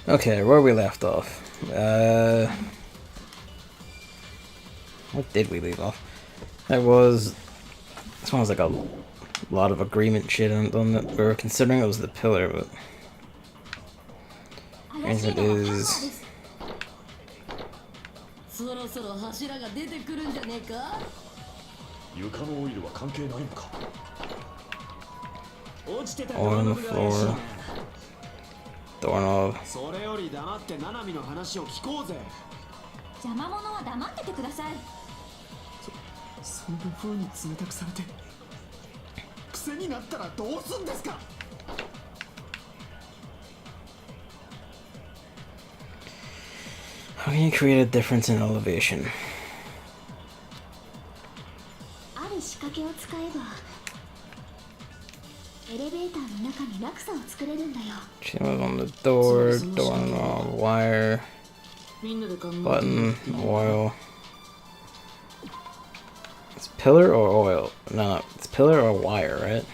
Okay, where we left off. What did we leave off? This one was like a lot of agreement shit on that. We were considering it was the pillar, but as it is. Oil on the floor. Doorknob. それより黙ってナナミの話を聞こうぜ。邪魔者は黙っててください。そんな風に冷たくされて癖になったらどうすんですか。How can you create a difference in elevation? ある仕掛けを使えばエレベーターの中に落差を作れるんだよ。 Channels on the door, doorknob, wire, button, oil. It's pillar or oil? No, it's pillar or wire, right?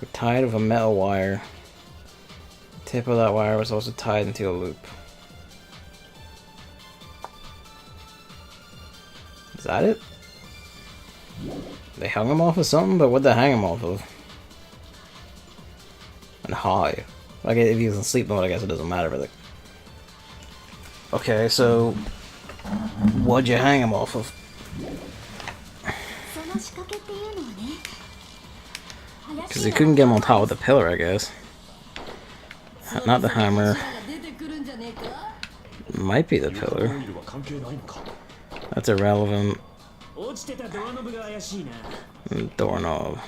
We're tied with a metal wire. The tip of that wire was also tied into a loop. Is that it? They hung him off of something, but what'd they hang him off of? And high. Like, if he was in sleep mode, I guess it doesn't matter, but like... Okay, so... What'd you hang him off of? Because he couldn't get him on top of the pillar, I guess. Not the hammer. Might be the pillar. That's irrelevant. Doorknob.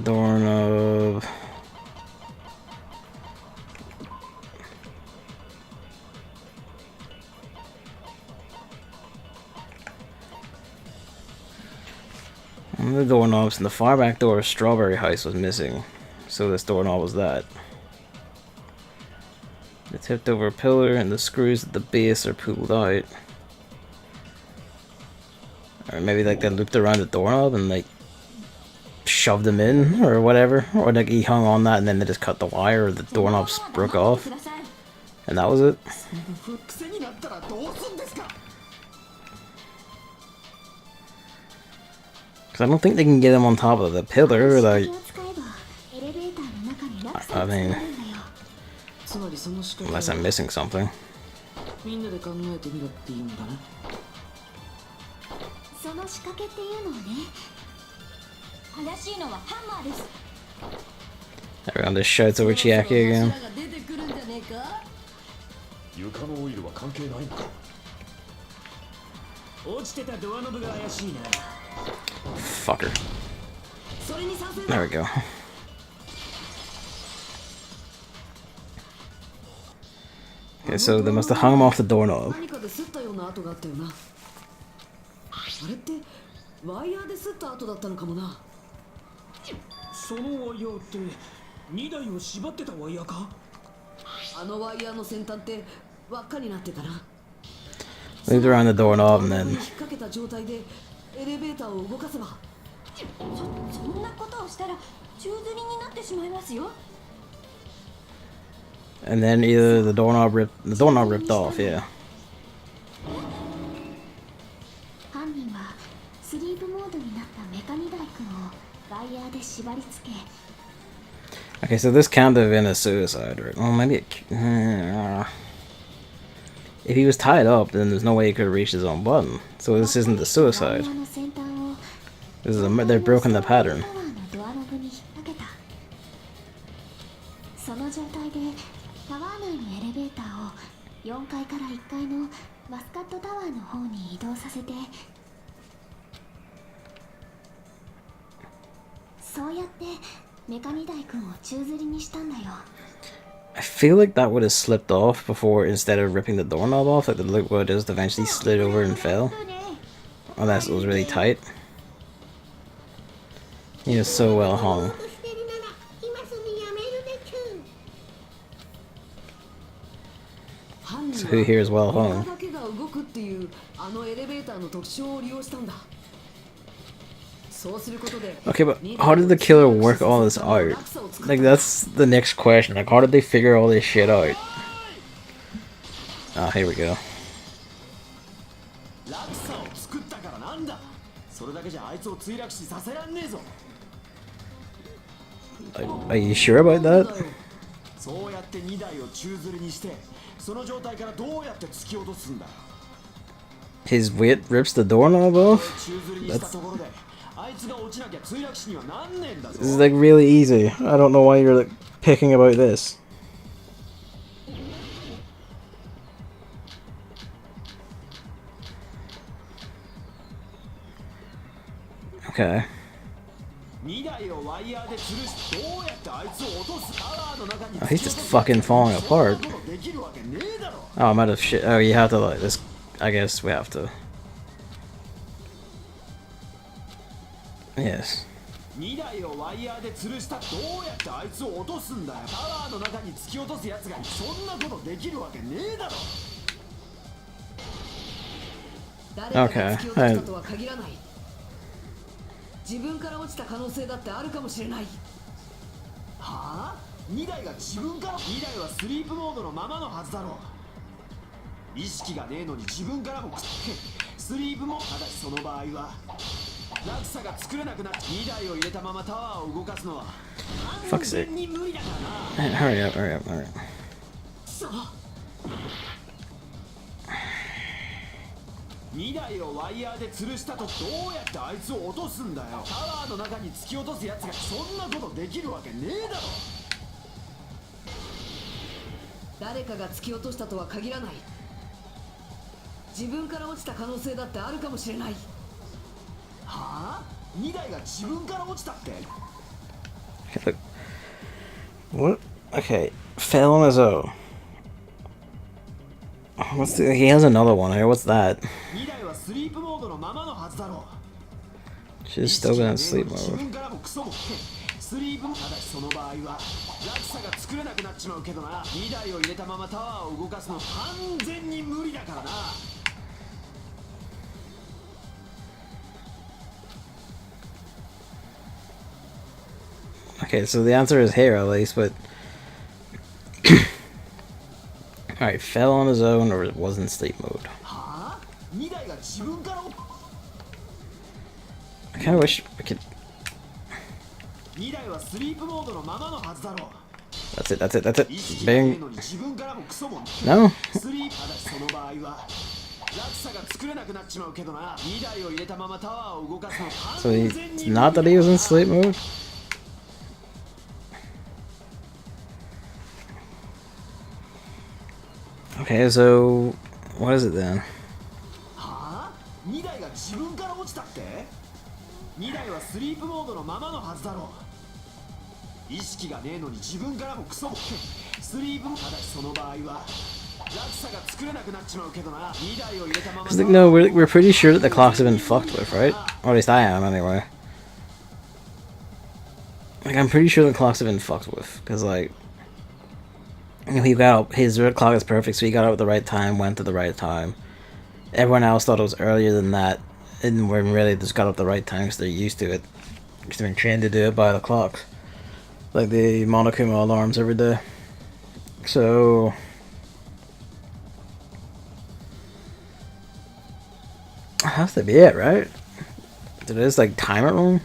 Doorknob. One of the doorknobs in the far back door of Strawberry Heist was missing, so this doorknob was that. They tipped over a pillar and the screws at the base are pulled out. Or maybe like they looped around the doorknob and like shoved them in or whatever. Or like he hung on that and then they just cut the wire or the doorknob broke off. And that was it. Because I don't think they can get him on top of the pillar. Like, I mean... Unless I'm missing something. Everyone just shouts over Chiaki again. Fucker. There we go. Okay, so they must have hung him off the doorknob. Moved around the doorknob and then... And then either the doorknob ripped off, yeah. Okay, so this can't have been a suicide, right? Well, maybe it... If he was tied up, then there's no way he could have reached his own button. So this isn't the suicide. This is they've broken the pattern. I feel like that would have slipped off before, instead of ripping the doorknob off, like the loop would just eventually slid over and fell. Unless it was really tight. He was so well hung. So who here is well hung? あのエレベーターの特徴を利用したんだ。Okay, but how did the killer work all this out? Like, that's the next question. Like, how did they figure all this shit out? Ah, here we go. 落差を作ったからなんだ。それだけじゃあいつを墜落死させらんねえぞ。 Are you sure about that? そうやって2台を宙吊りにして、その状態からどうやって突き落とすんだ。 His weight rips the doorknob off? 宙吊りにしたところで、あいつが落ちなきゃ墜落死にはなんねえんだぞ。 This is like really easy. I don't know why you're like picking about this. Okay. 2台をワイヤーで吊るし、どうやってあいつを落とす。タワーの中に Oh, he's just fucking falling apart. そんなことできるわけねえだろ。 Oh, I'm out of shit. Oh, you have to like this. I guess we have to. Yes. 2台をワイヤーで吊るした。どうやってあいつを落とすんだよ。タワーの中に突き落とすやつがそんなことできるわけねえだろ。 Okay. 自分から落ちた可能性だってあるかもしれない。はあ ?2 台が自分から。 2台はスリープモードのままのはずだろう。意識がねえのに自分からもスリープも。ただしその場合は落差が作れなくなって2台を入れたままタワーを動かすのは Fuck's sake. 完全に無理だからな。 Hurry up, hurry up, hurry up. 2台をワイヤーで吊るしたと。どうやってあいつを落とすんだよ。タワーの中に突き落とすやつがそんなことできるわけねえだろ。誰かが突き落としたとは限らない。自分から落ちた可能性だってあるかもしれない。はあ ?2 台が自分から落ちたって。 Okay, look. What? Okay. Fell on his own. What's the, he has another one here. What's that? 2台はスリープモードのままのはずだろう。 She's still in sleep 自 mode. 分からもクソもスリープも。ただしその場合は落差が作れなくなっちまうけどな。2台を入れたままタワーを動かすの完全に無理だからな。 Okay, so the answer is here at least, but alright, fell on his own or was in sleep mode. はあ ?2 台が自分から。 I kinda wish we could. 2台はスリープモードのままのはずだろう。 That's it, that's it, that's it. 意識がねえ Bing. のに自分からもクソも No. スリープ。ただしその場合は落差が作れなくなっちまうけどな。2台を入れたままタワーを動かすの So 完 he, 全 it's に not that he was in sleep mode? Okay, so what is it then? はあ ?2 台が自分から落ちたって。 2台はスリープモードのままのはずだろう。意識がねえのに自分からもクソもスリープも。ただしその場合は落差が作れなくなっちまうけどな。2台を入れたまま。 Because like, no, we're pretty sure that the clocks have been fucked with, right? Or at least I am, anyway. Like, I'm pretty sure the clocks have been fucked with, because like, you know, he got up, his red clock is perfect, so he got up at the right time, went at the right time. Everyone else thought it was earlier than that, and when really just got up at the right time because they're used to it, because they've been trained to do it by the clocks, like the Monokuma alarms every day. So that has to be it, right? Did it just like time it wrong?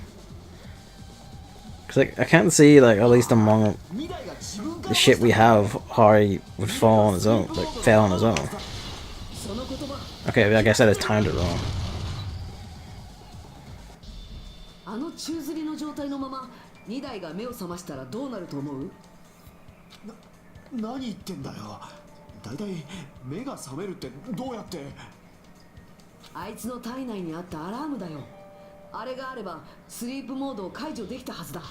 Cause like I can't see like at least among the shit we have how he would fall on his own, like fail on his own. Okay, like I said, it's timed it wrong. あの宙吊りの状態のまま2台が目を覚ましたらどうなると思う？何言ってんだよ。だいたい目が覚めるってどうやって。あいつの体内にあったアラームだよ。あれがあればスリープモードを解除できたはずだ。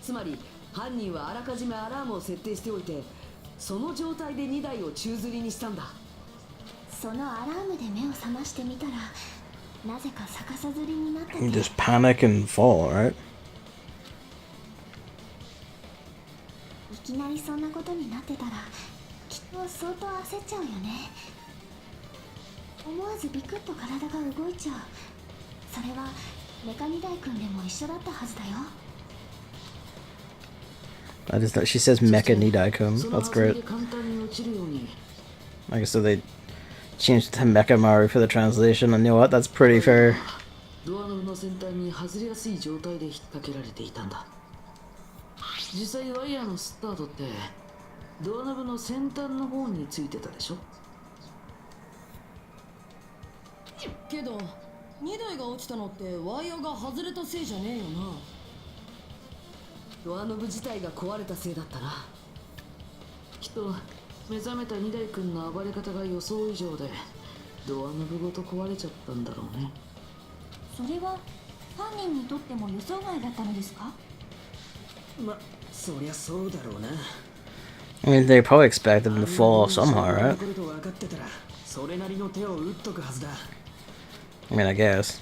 つまり犯人はあらかじめアラームを設定しておいて、その状態で2台を宙吊りにしたんだ。そのアラームで目を覚ましてみたら、なぜか逆さ吊りになってて。 You just panic and fall, right? いきなりそんなことになってたら、きっと相当焦っちゃうよね。思わずビクッと体が動いちゃう。それはメカ2台組んでも一緒だったはずだよ。 That is that she says Mecha Nidaikun. その That's 弾み great. で簡単に落ちるように I guess so they changed it to Mecha Maru for the translation, and you know what? That's pretty fair. ドアノブの先端に外れやすい状態で引っ掛けられていたんだ。実際ワイヤーのスタートってドアノブの先端の方についてたでしょ。けど2台が落ちたのってワイヤーが外れたせいじゃねえよな。ドアノブ自体が壊れたせいだったな。きっと目覚めた二代君の暴れ方が予想以上でドアノブごと壊れちゃったんだろうね。それは犯人にとっても予想外だったのですか？ま、そりゃそうだろうな。 I mean, they probably expected him to fall somehow, right? これと分かってたらそれなりの手を打っとくはずだ。 I mean, I guess.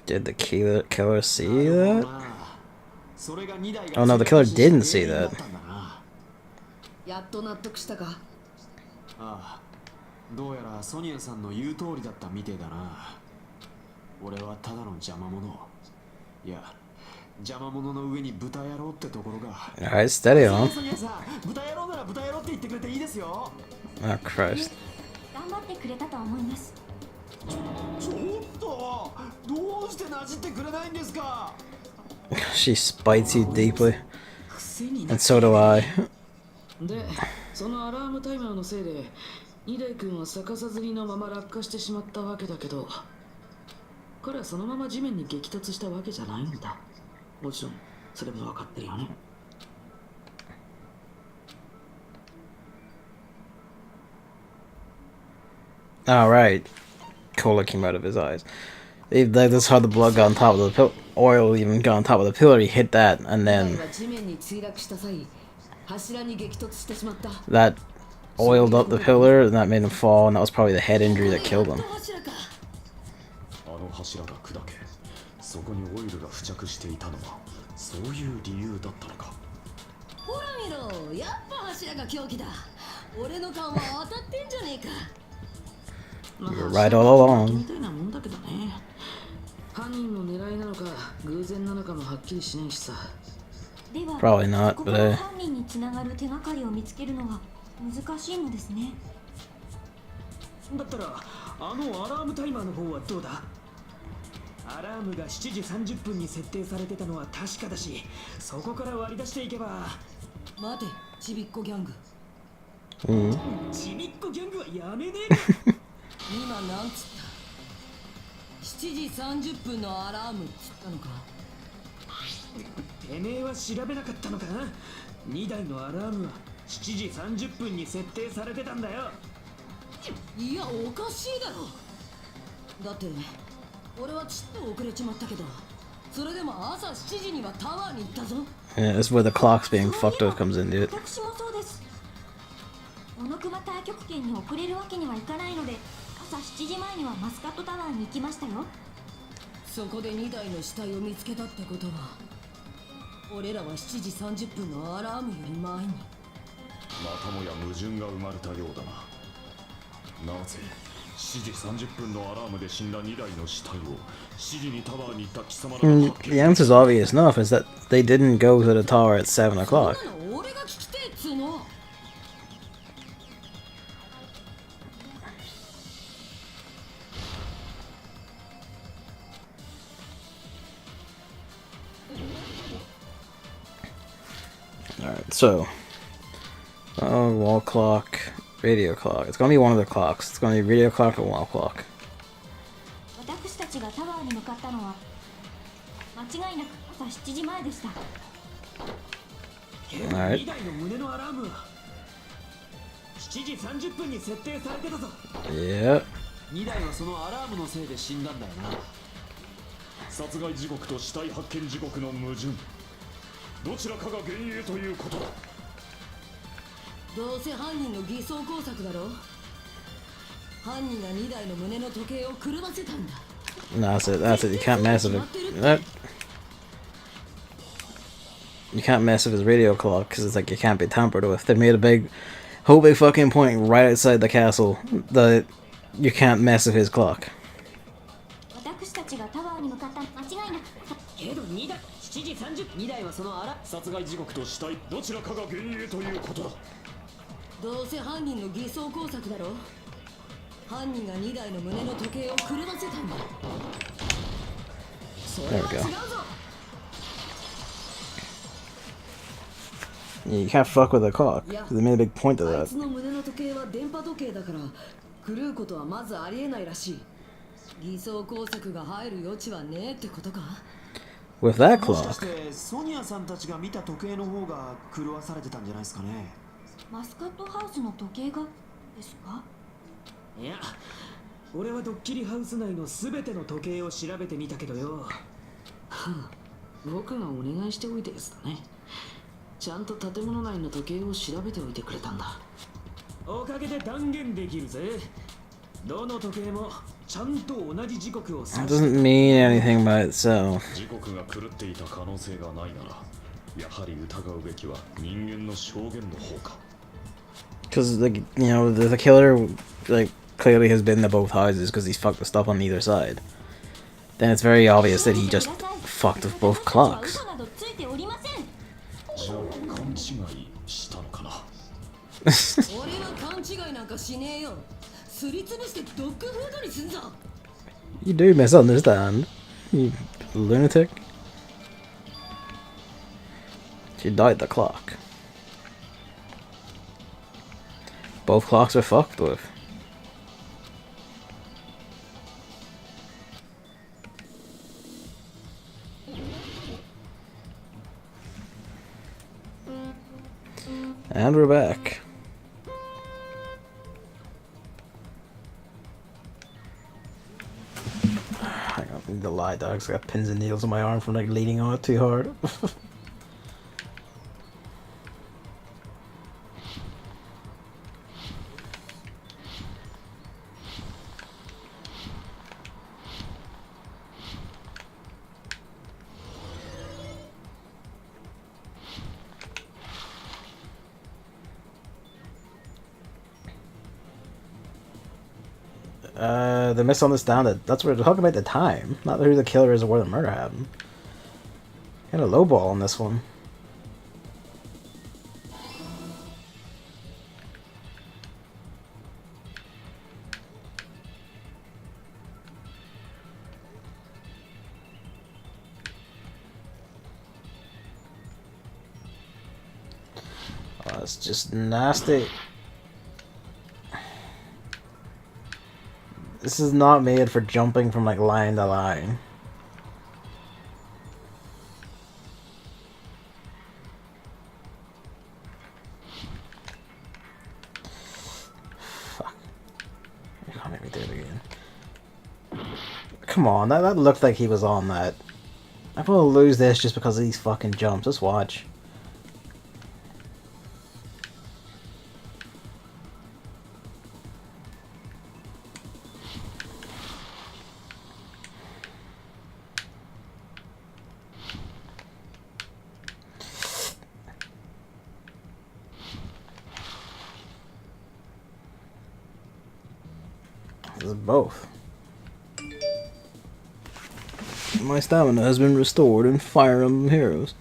Did the killer see that? それが2台が Oh no, the killer didn't see that. やっと納得したか。ああ、どうやらソニアさんの言う通りだったみてえだな。俺はただの邪魔者。いや、邪魔者の上に豚野郎ってところが。Alright, steady on. ソニアさん、豚野郎なら豚野郎って言ってくれていいですよ。 Oh, Christ. 頑張ってくれたと思います。ちょっと、どうしてなじってくれないんですか。 She spites you deeply. And so do I. で、そのアラームタイマーのせいで二代君は逆さづりのまま落下してしまったわけだけど、彼はそのまま地面に激突したわけじゃないんだ。もちろんそれも分かってるよね。Alright. Cola came out of his eyes. That's how the blood got on top of the pillar. Oil even got on top of the pillar. He hit that, and then 地面に墜落した際、柱に激突してしまった。 that oiled up the pillar, and that made him fall, and that was probably the head injury that killed him. あの柱が砕け、そこにオイルが付着していたのはそういう理由だったのか。ほら見ろ、やっぱ柱が凶器だ。俺の顔は当たってんじゃねえか。You're right all along. みたいなもんだけどね。犯人の狙いなのか偶然なのかもはっきりしないしさ。では、 Probably not, こ but この犯人につながる手がかりを見つけるのは難しいのですね。だったらあのアラームタイマーの方はどうだ。アラームが7時30分に設定されてたのは確かだし、そこから割り出していけば。待て、ちびっこギャング。ちびっこギャングはやめねえか。今なんつった？ 7時30分のアラームっつったのか？てめえは調べなかったのか。2台のアラームは7時30分に設定されてたんだよ。いや、おかしいだろ。だって俺はちっと遅れちまったけど、それでも朝7時にはタワーに行ったぞ。 Yeah, that's where the clock's being fucked up comes in, dude. 私もそうです。小野熊太極拳に遅れるわけにはいかないので、朝7時前にはマスカットタワーに行きましたよ。そこで2台の死体を見つけたってことは、俺らは7時30分のアラームより前に。またもや矛盾が生まれたようだな。なぜ7時30分のアラームで死んだ2台の死体を7時にタワーに行った貴様らが The answer's obvious enough, is that they didn't go to the tower at 7 o'clock. そんなの俺が聞きてえっつうの。Alright, so. Wall clock, radio clock. It's gonna be one of the clocks. It's gonna be radio clock or wall clock. 私たちがタワーに向かったのは間違いなく朝7時前でした。Alright. 2台の胸のアラームは7時30分に設定されてたぞ。 Yeah. 2台はそのアラームのせいで死んだんだよな。殺害時刻と死体発見時刻の矛盾、どちらかが幻影ということだ。どうせ犯人の偽装工作だろ。犯人が2台の胸の時計を狂わせたんだ。 No, that's it. That's it. You can't mess with it. You can't mess with his radio clock because it's like it can't be tampered with. They made a whole big fucking point right outside the castle that you can't mess with his clock. 私たちがタワーに向かった間違いなく。けど2台7時32台はその殺害時刻と死体どちらかが幻影ということだ。どうせ犯人の偽装工作だろ。犯人が2台の胸の時計を狂わせたんだ。 There we go. Yeah, you can't fuck with the clock. They made a big point of あい that. つの胸の時計は電波時計だから狂うことはまずありえないらしい。偽装工作が入る余地はねえってことか。 With that もしかし clock, てソニアさんたちが見た時計の方が狂わされてたんじゃないですかね。マスカットハウスの時計がですか？いや、俺はドッキリハウス内の全ての時計を調べてみたけどよ。僕がお願いしておいてですね。ちゃんと建物内の時計を調べておいてくれたんだ。おかげで断言できるぜ。どの時計もちゃんと同じ時刻を it doesn't mean anything by itself. 時刻が狂っていた可能性がないなら、やはり疑うべきは人間の証言の方か。 Because, like, you know, the killer, like, clearly has been to both houses because he's fucked the stuff on either side. Then it's very obvious that he just fucked with both clocks. 嘘などついておりません。じゃあ勘違いしたのかな。俺は勘違いなんかしねえよ。すりつぶしてドッグフードにすんぞ。 You do misunderstand, you lunatic. She died the clock. Both clocks are fucked with. And we're back. Hang on, I need to lie, dogs. I got pins and needles on my arm from like leaning on it too hard. They misunderstand it. That's what we're talking about, the time, not who the killer is or where the murder happened. Kind of lowball on this one. Oh, it's just nasty. This is not made for jumping from like line to line. Fuck. You can't make me do it again. Come on, that looked like he was on that. I'm gonna lose this just because of these fucking jumps. Just watch. This is both. My stamina has been restored in Fire Emblem Heroes.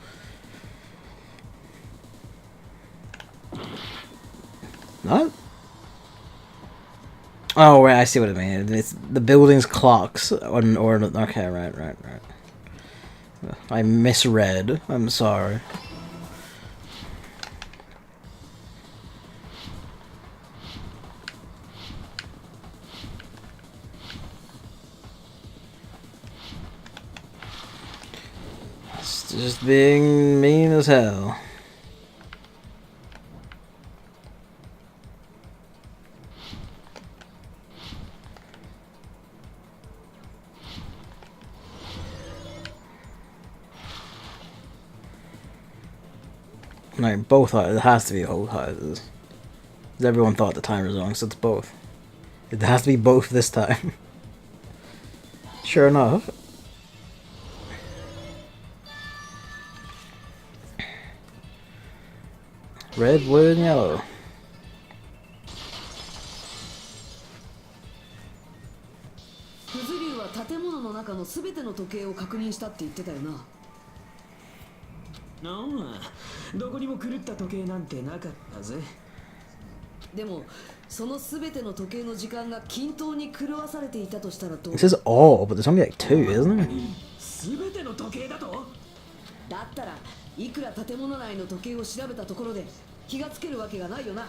Not? Oh, right, I see what it means. It's the building's clocks. Okay, right. I misread. I'm sorry. Just being mean as hell. Like both houses, it has to be both houses. 'Cause everyone thought the time was wrong, so it's both. It has to be both this time. Sure enough. Red, blue, and yellow. クズリュウは建物の中の全ての時計を確認したって言ってたよな。ああ、どこにも狂った時計なんてなかったぜ。でもその全ての時計の時間が均等に狂わされていたとしたらどう？ It says all, but there's only like 2, isn't there? 全ての時計だと？だったらいくら建物内の時計を調べたところで気がつけるわけがないよな。な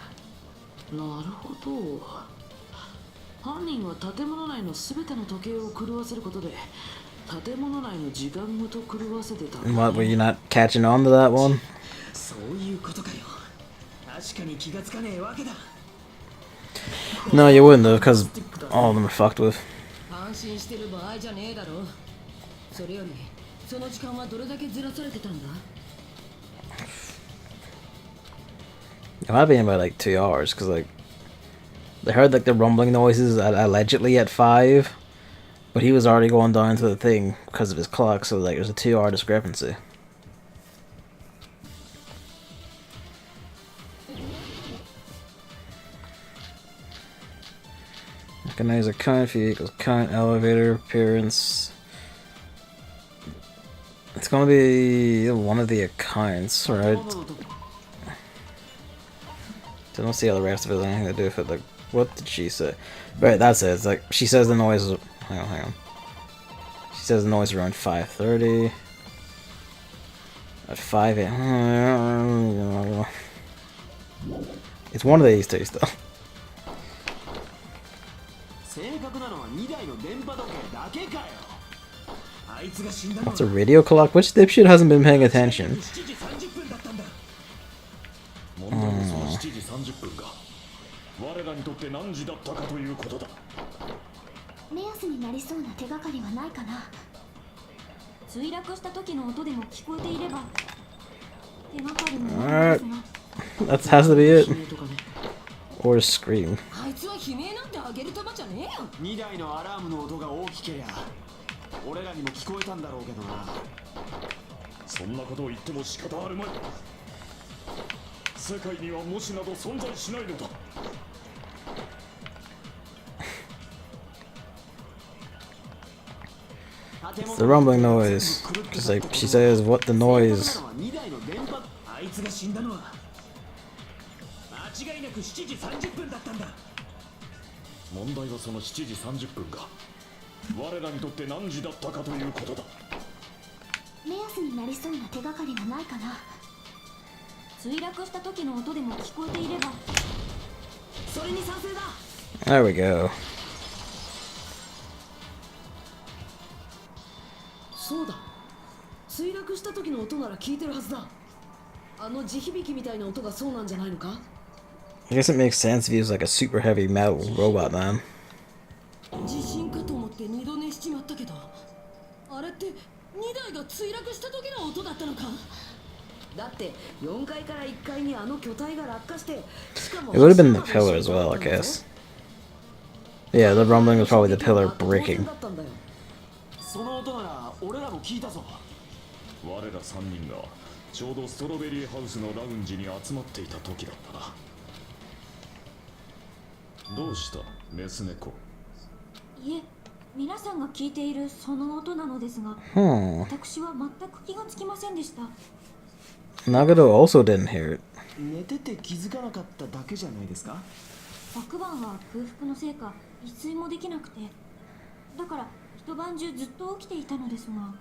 るほど。犯人は建物内の全ての時計を狂わせることで建物内の時間ごと狂わせてた。 What, were you not catching on to that one? そういうことかよ。確かに気がつかねえわけだ。No, you wouldn't have, because all of them are fucked with. 安心してる場合じゃねえだろ。それよりその時間はどれだけずらされてたんだ？ It might be in about like 2 hours, because like they heard like the rumbling noises allegedly at 5, but he was already going down to the thing because of his clock, so like there's a 2-hour discrepancy. Recognize account fee equals count elevator appearance. It's gonna be one of the accounts, right? Don't see how the rest of it has anything to do with it. Like, what did she say? Right, that's it. It's like she says the noise is. Hang on. She says the noise around 5:30. At 5 a.m. It's one of these two still. 正確なのは2台の電波時計だけかよ。あいつが死んだのは What's a radio clock? Which dipshit hasn't been paying attention? 7時30分だったんだ。問題はその7時30分が我らにとって何時だったかということだ。目安になりそうな手がかりはないかな。墜落した時の音でも聞こえていれば手がかりもないですが。That has to be it. 悲鳴とかね。 Or a scream. あいつは悲鳴なんてあげる玉じゃねえよ。2台のアラームの音が大きけりゃ俺らにも聞こえたんだろうけどな。そんなことを言っても仕方あるまい。世界には模試など存在しないのだ。 It's the rumbling noise. Just like she says, what the noise. あいつが死んだのは間違いなく7時30分だったんだ。問題はその7時30分が我らにとって何時だったかということだ。目安になりそうな手がかりはないかな。墜落した時の音でも聞こえていれば。それに賛成だ。 There we go. そうだ。墜落した時の音なら聞いてるはずだ。あの地響きみたいな音がそうなんじゃないのか？ I guess it makes sense if he was like a super heavy metal robot man. 地震かと思って二度寝しちまったけど、あれって2台が墜落した時の音だったのか？だって4階から1階にあの巨体が落下して、しかも It would have been the pillar as well, I guess. Yeah, the rumbling was probably the pillar breaking. その音なら俺らも聞いたぞ。我ら3人がちょうどストロベリーハウスのラウンジに集まっていた時だったな。どうしたメス猫？いえ、皆さんが聞いているその音なのですが、私は全く気がつきませんでした。 Nagito also didn't hear it. 寝てて気づかなかっただけじゃないですか？昨晩は空腹のせいか一睡もできなくて、だから一晩中ずっと起きていたのですが。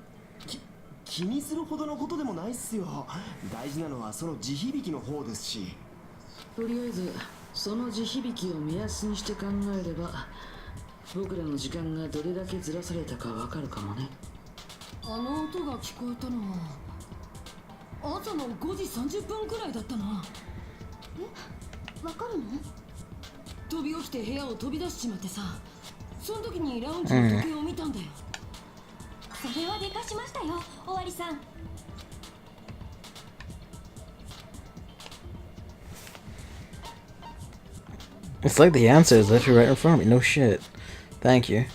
気にするほどのことでもないっすよ。大事なのはその地響きの方ですし。とりあえずその地響きを目安にして考えれば僕らの時間がどれだけずらされたかわかるかもね。あの音が聞こえたのは朝の5時30分くらいだったな。わかるの？飛び起きて部屋を飛び出しちまってさ、その時にラウンジの時計を見たんだよ。それはでかしましたよ、おわりさん。It's like the answer is literally right in front of me. No shit. Thank you.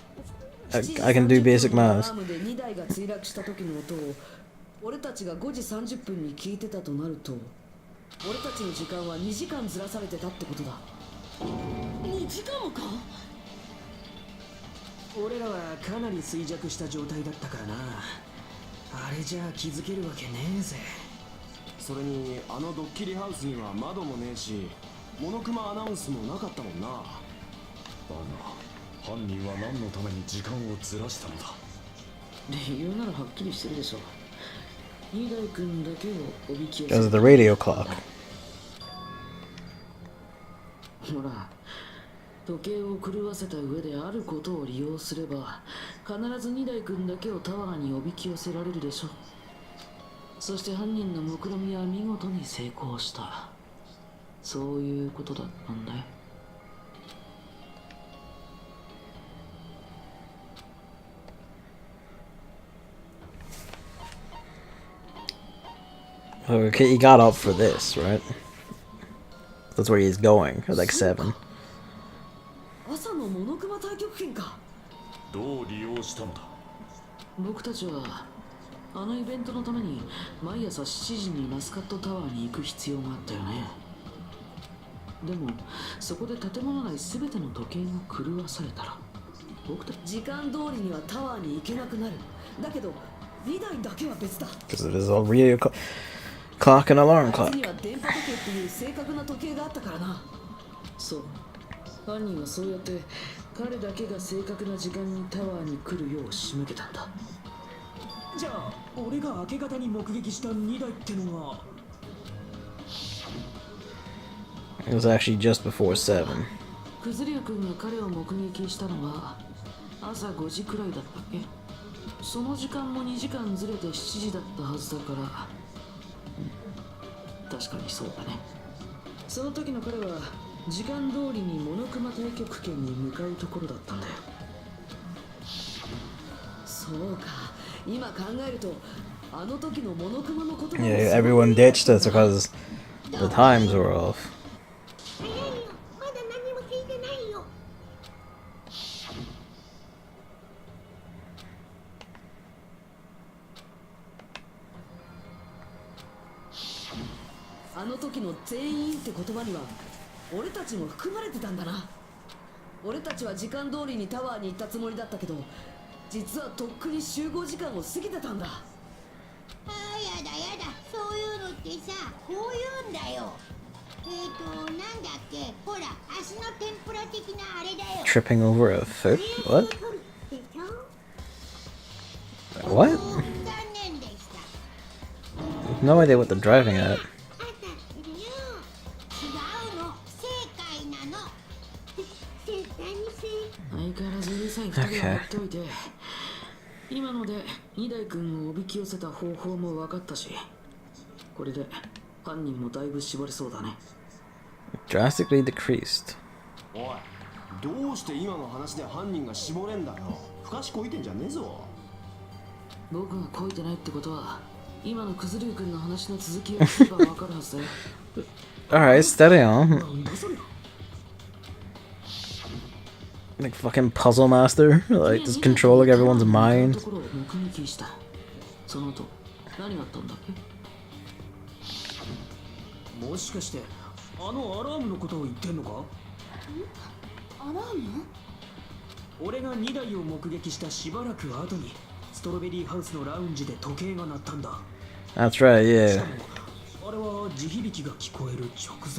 I can do basic math. で2台が墜落した時の音を俺たちが5時30分に聞いてたとなると、俺たちの時間は2時間ずらされてたってことだ。2時間もか。俺らはかなり衰弱した状態だったからな。あれじゃあ気づけるわけねえぜ。それにあのドッキリハウスには窓もねえし、モノクマアナウンスもなかったもんな。だが犯人は何のために時間をずらしたのだ。理由ならはっきりしてるでしょ。二代君だけをおびき寄せ Because of the radio clock. ほら、時計を狂わせた上であることを利用すれば必ず二代君だけをタワーにおびき寄せられるでしょ。そして犯人の目論見は見事に成功した。そういうことだったんだよ。Okay, he got up for this, right? That's where he's going, at like 7. 朝のモノクマ太極拳か。どう利用したのだ。僕たちはあのイベントのために毎朝7時にマスカットタワーに行く必要があったよね。でもそこで建物内すべての時計が狂わされたら僕たち時間通りにはタワーに行けなくなる。だけど2台だけは別だ。 Because it is all radio clock and alarm あい clock. つには電波時計っていう正確な時計があったからな。そう、犯人はそうやって彼だけが正確な時間にタワーに来るよう仕向けたんだ。じゃあ俺が明け方に目撃した2台ってのが It was actually just before 7. クズリュウ君が彼を目撃したのは朝5時くらいだったっけ。その時間も2時間ずれて7時だったはずだから、確かにそうだね。その時の彼は時間通りにモノクマ太極拳に向かうところだったんだよ。そうか、今考えるとあの時のモノクマの言葉も Yeah, everyone ditched us because the times were off. 早いよ、まだ何も聞いてないよ。あの時の全員って言葉には俺たちも含まれてたんだな。俺たちは時間通りにタワーに行ったつもりだったけど、実はとっくに集合時間を過ぎてたんだ。あーやだやだ、そういうのってさ、こういうんだよ。なんだっけ、ほら、足の天ぷら的なあれだよ。 Tripping over a foot? What? でしょ。 What? 残念でした。 No idea what they're driving at. 当たってるよ。違うの、正解なの。絶対に正解。相変わらずうるさい2人は放っておいて、今ので二代君をおびき寄せた方法も分かったし、これで犯人もだいぶ絞れそうだね。 Drastically decreased. おい、どうして今の話で犯人が絞れんだよ。ふかしこいてんじゃねえぞ。僕がこいてないってことは、今のクズリュウ君の話の続きを聞けば分かるはずだよ。 Alright, steady on. なんだそれ。 Like fucking puzzle master. Like just controlling everyone's mind. ところを目撃した。その後何があったんだっけ。もしかしてあのアラームのことを言ってんのか。アラーム？俺が2台を目撃したしばらく後にストロベリーハウスのラウンジで時計が鳴ったんだ。 That's right, し yeah. かもあれは地響きが聞こえる直前。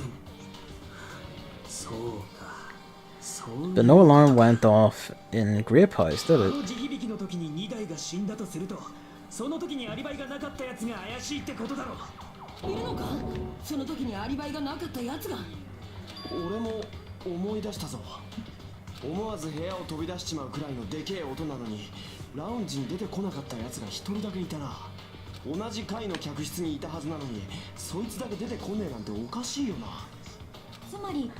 そうか、そういう But no alarm went off in Grape Heist, あ did の it? 地響きの時に2台が死んだとすると、その時にアリバイがなかったやつが怪しいってことだろ。いるのか。その時にアリバイがなかったやつが。俺も思い出したぞ。思わず部屋を飛び出しちまうくらいのでけえ音なのにラウンジに出てこなかったやつが一人だけいたな。同じ階の客室にいたはずなのにそいつだけ出てこねえなんておかしいよな。つまり、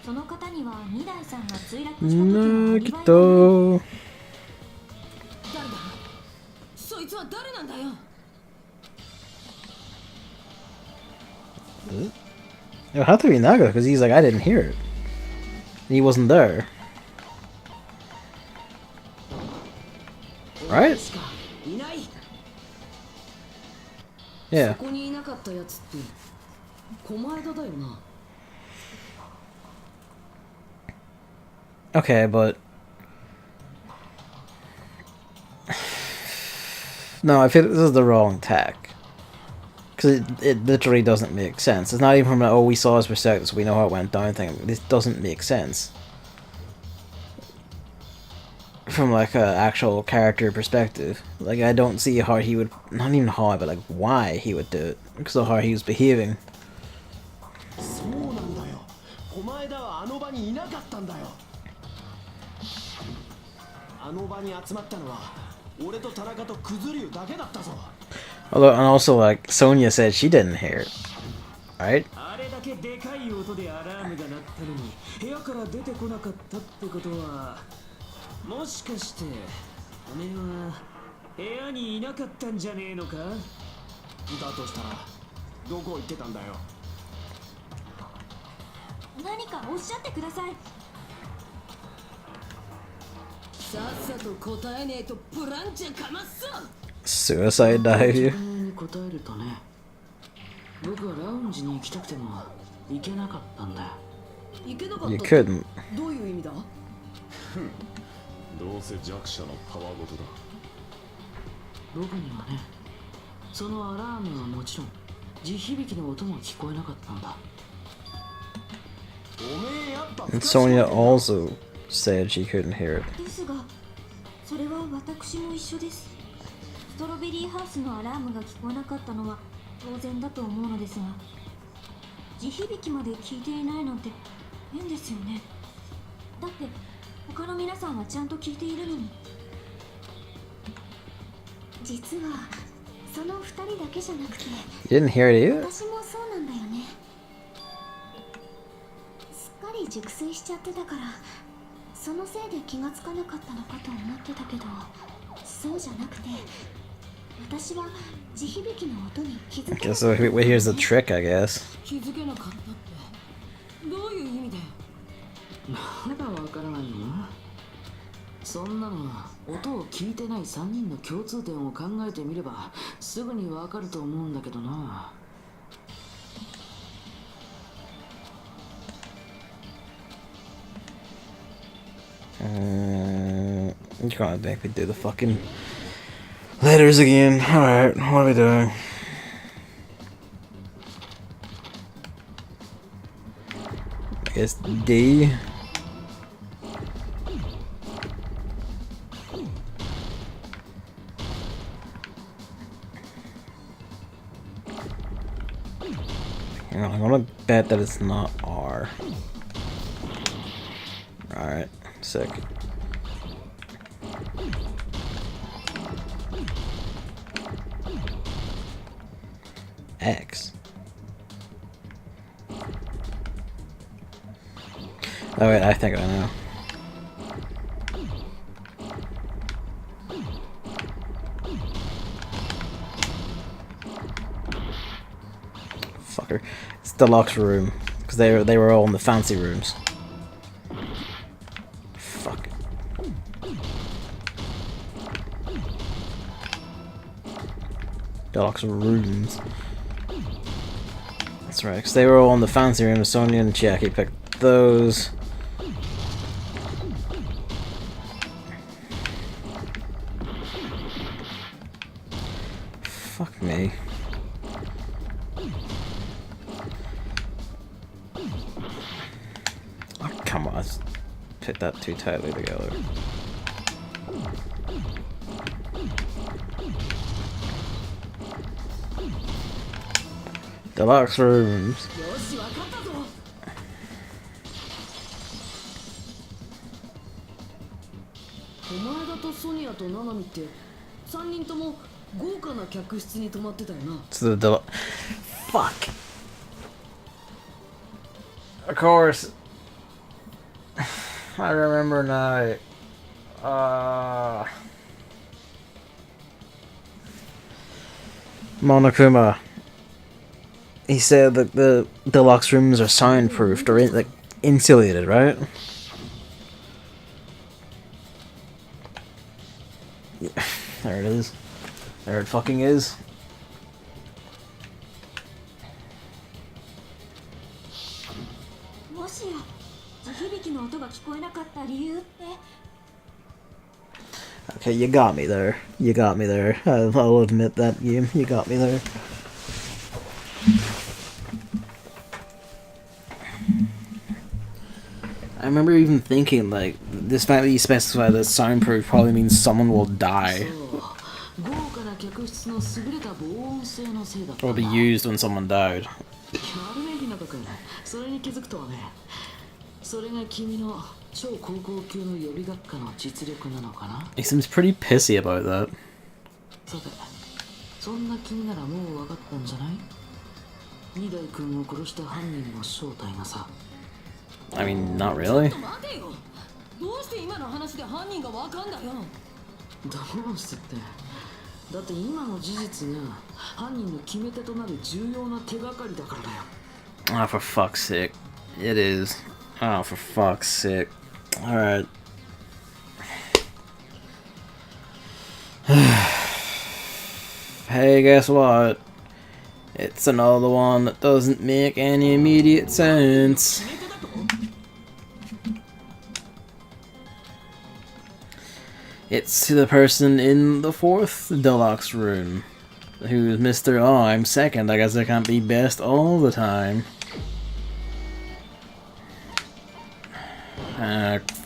その方には二代さんが墜落した時のアリバイがない。 Nagito. 誰だ。そいつは誰なんだよ。It had to be Naga because he's like, I didn't hear it. He wasn't there. Right? しかいない。 Yeah. ここにいなかったやつって狛枝だよな。 Okay, but no, I feel this is the wrong tack. Because it literally doesn't make sense. It's not even from oh, we saw his perspective, so we know how it went down thing. This doesn't make sense. From like a actual character perspective. Like, I don't see how he would, not even how, but like why he would do it. Because of how he was behaving. そうなんだよ。狛枝はあの場にいなかったんだよ。あの場に集まったのは俺と田中とクズリュウだけだったぞ。 Although, and also, like, Sonya said she didn't hear it. Right? あれだけでかい音でアラームが鳴ったのに部屋から出てこなかったってことは、もしかしておめえは部屋にいなかったんじゃねえのか？だとしたらどこ行ってたんだよ。何かおっしゃってください。さっさと答えねえとプランチャかますぞ。 Suicide dive. に答えるとね、僕はラウンジに行きたくても行けなかったんだよ。行けなかったっ You て couldn't. どういう意味だ？どうせ弱者のたわごとだ。僕にはね、そのアラームはもちろん地響きの音も聞こえなかったんだ。おめえやっぱ And Sonya also said she couldn't hear it. ですが、それは私も一緒です。ストロベリーハウスのアラームが聞こえなかったのは当然だと思うのですが、地響きまで聞いていないなんて変ですよね。だって他の皆さんはちゃんと聞いているのに。実はその2人だけじゃなくて、 You didn't hear it either? 私もそうなんだよね。すっかり熟睡しちゃってたから、そのせいで気がつかなかったのかと思ってたけど、そうじゃなくて、私は地響きの音に気づ Okay, けな so かったんだよね。 here's the trick, I guess. 気づけなかったってどういう意味だよ。なんだわからないの？そんなの音を聞いてない3人の共通点を考えてみればすぐにわかると思うんだけどな。You can't make me do the fucking letters again. Alright, what are we doing? I guess D. Hang on, I'm gonna bet that it's not R. Alright, sick. X. Oh wait, I think I know. Fucker. It's deluxe room. Because they were all in the fancy rooms. Fuck. Deluxe rooms. That's right, because they were all in the fancy rooms. Sonya and Jackie picked those. Fuck me. Oh, come on, I put that too tightly together. Deluxe rooms. よし、わかったぞ。前田とソニアとナナミって3人とも豪華な客室に泊まってたよな。 To the fuck. Of course. I remember now. Monokuma. He said that the deluxe rooms are soundproofed or like insulated, right? There it is. There it fucking is. Okay, you got me there. You got me there. I'll admit that game. You got me there. I remember even thinking, like, this fact that you specify that soundproof probably means someone will die. Or be used when someone died. He seems pretty pissy about that. I mean, not really. Oh, for fuck's sake. It is. Oh, for fuck's sake. Alright. Hey, guess what? It's another one that doesn't make any immediate sense. It's the person in the 4th deluxe room, who's Mr. Oh, I'm second, I guess I can't be best all the time.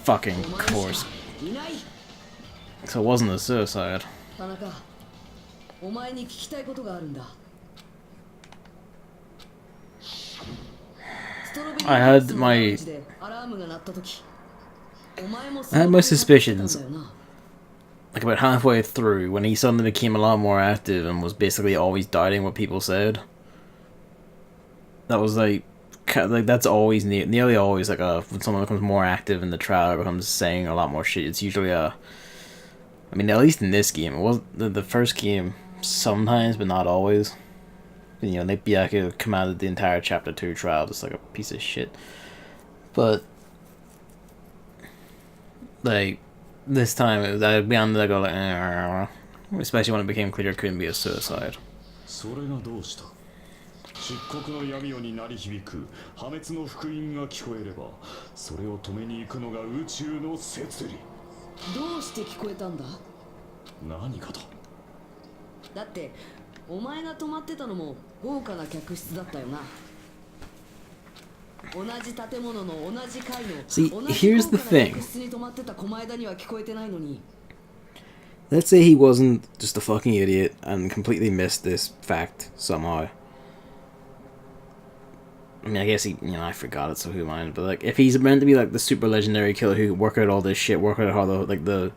Fucking course. So it wasn't a suicide. I had my suspicions, like about halfway through, when he suddenly became a lot more active and was basically always doubting what people said. That was like that's always nearly always like when someone becomes more active in the trial or becomes saying a lot more shit. It's usually I mean, at least in this game, it was the first game sometimes, but not always. You know, Byakuya commanded the entire Chapter 2 trial just like a piece of shit. But like this time, it was beyond that, I go like, especially when it became clear it couldn't be a suicide. 漆黒の闇夜に鳴り響く破滅の福音が聞こえれば、それを止めに行くのが宇宙の摂理。どうして聞こえたんだ？何かと。だってお前が泊まってたのも豪華な客室だったよな。同じ建物の同じ階の See, here's the thing. 客室に泊まってた狛枝には聞こえてないのに。 Let's say he wasn't just a fucking idiot and completely missed this fact somehow. I mean, I guess I forgot it, so who mind? But like, if he's meant to be like the super legendary killer who work out all this shit, work out how the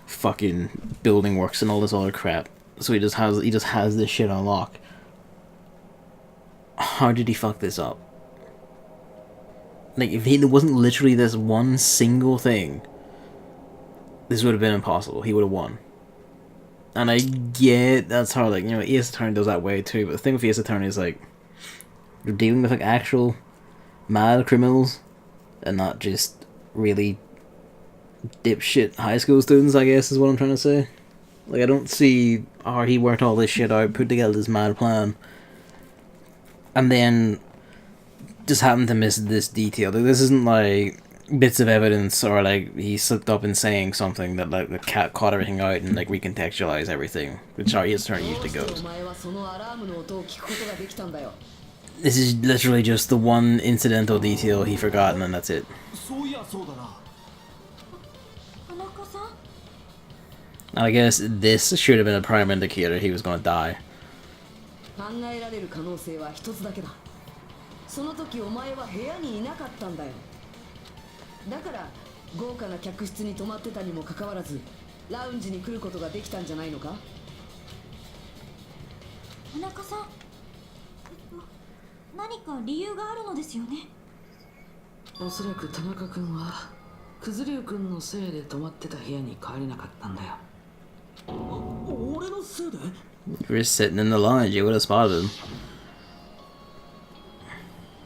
fucking building works and all this other crap, so he just has this shit on lock. How did he fuck this up? Like, if there wasn't literally this one single thing, this would have been impossible. He would have won. And I get that's how, like, Ace Attorney does that way too, but the thing with Ace Attorney is, like, you're dealing with, like, actual mad criminals and not just really dipshit high school students, I guess is what I'm trying to say. Like, I don't see how he worked all this shit out, put together this mad plan, and then just happened to miss this detail. Like, this isn't like bits of evidence or like he slipped up in saying something that like the cat caught everything out and like recontextualized everything, which our Ace Attorney usually goes. This is literally just the one incidental detail he forgot and then that's it. And I guess this should have been a prime indicator he was going to die. その時お前は部屋にいなかったんだよ。だから豪華な客室に泊まってたにもかかわらずラウンジに来ることができたんじゃないのか？田中さん、何か理由があるのですよね。おそらく田中君は九頭龍君のせいで泊まってた部屋に帰れなかったんだよ。俺のせいで？ If you were sitting in the lounge, you would have spotted him.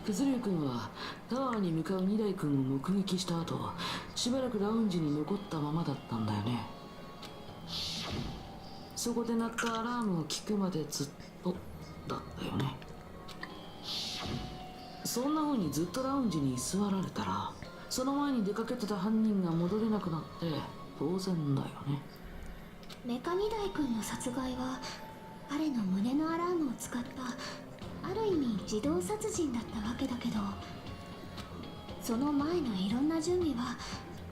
九頭龍君はタワーに向かう二代君を目撃した後、しばらくラウンジに残ったままだったんだよね。そこで鳴ったアラームを聞くまでずっとだったよね。そんな風にずっとラウンジに居座られたら、その前に出かけてた犯人が戻れなくなって当然だよね。メカ2台君の殺害は彼の胸のアラームを使ったある意味自動殺人だったわけだけど、その前のいろんな準備は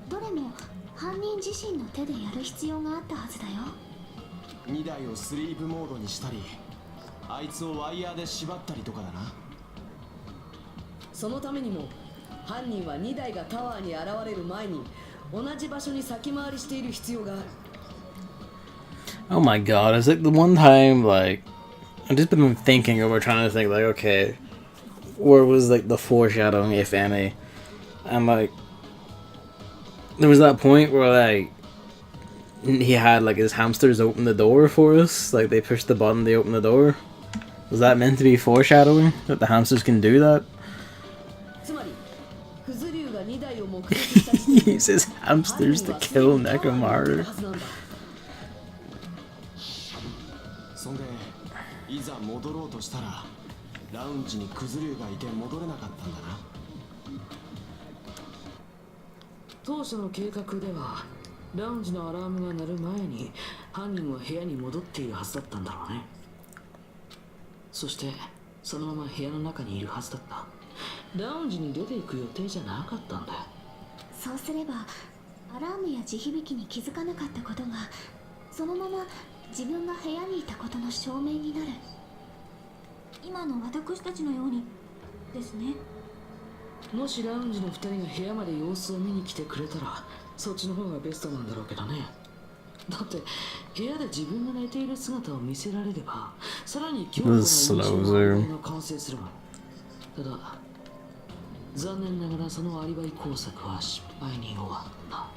どれも犯人自身の手でやる必要があったはずだよ。2台をスリープモードにしたり、あいつをワイヤーで縛ったりとかだな。そのためにも犯人は2台がタワーに現れる前に同じ場所に先回りしている必要がある。 Oh my god, it's like the one time, like, I've just been thinking over trying to think, like, okay, where was, like, the foreshadowing, if any? And, like, there was that point where, like, he had, like, his hamsters open the door for us, like, they pushed the button, they opened the door. Was that meant to be foreshadowing? That the hamsters can do that? He uses hamsters to kill Nekomaru. そんでいざ戻ろうとしたらラウンジにクズ竜がいて戻れなかったんだな。当初の計画ではラウンジのアラームが鳴る前に犯人は部屋に戻っているはずだったんだろうね。そしてそのまま部屋の中にいるはずだった。ラウンジに出ていく予定じゃなかったんだよ。そうすればアラームや地響きに気づかなかったことがそのまま自分が部屋にいたことの証明になる。今の私たちのようにですね。もしラウンジの2人が部屋まで様子を見に来てくれたらそっちの方がベストなんだろうけどね。だって部屋で自分が寝ている姿を見せられればさらに強固な印象が完成するもん。ただ残念ながらそのアリバイ工作は失敗に終わった。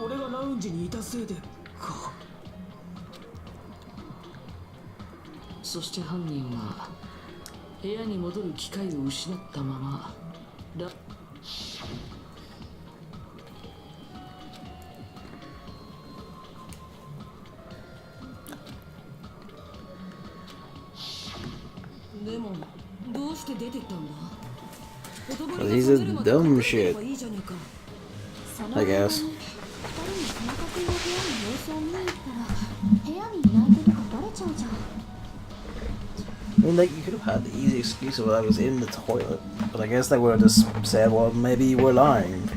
俺がラウンジにいたせいでか。そして犯人は部屋に戻る機会を失ったままでもどうして出てったんだ。 He's a dumb shit, いいじゃねえか。 I guess. 2人に正確な部屋の様子を見に行ったら部屋にいないことがバレちゃうじゃん。I mean, like, you could have had the easy excuse of I was in the toilet, but I guess they would have just said, well, maybe you were lying.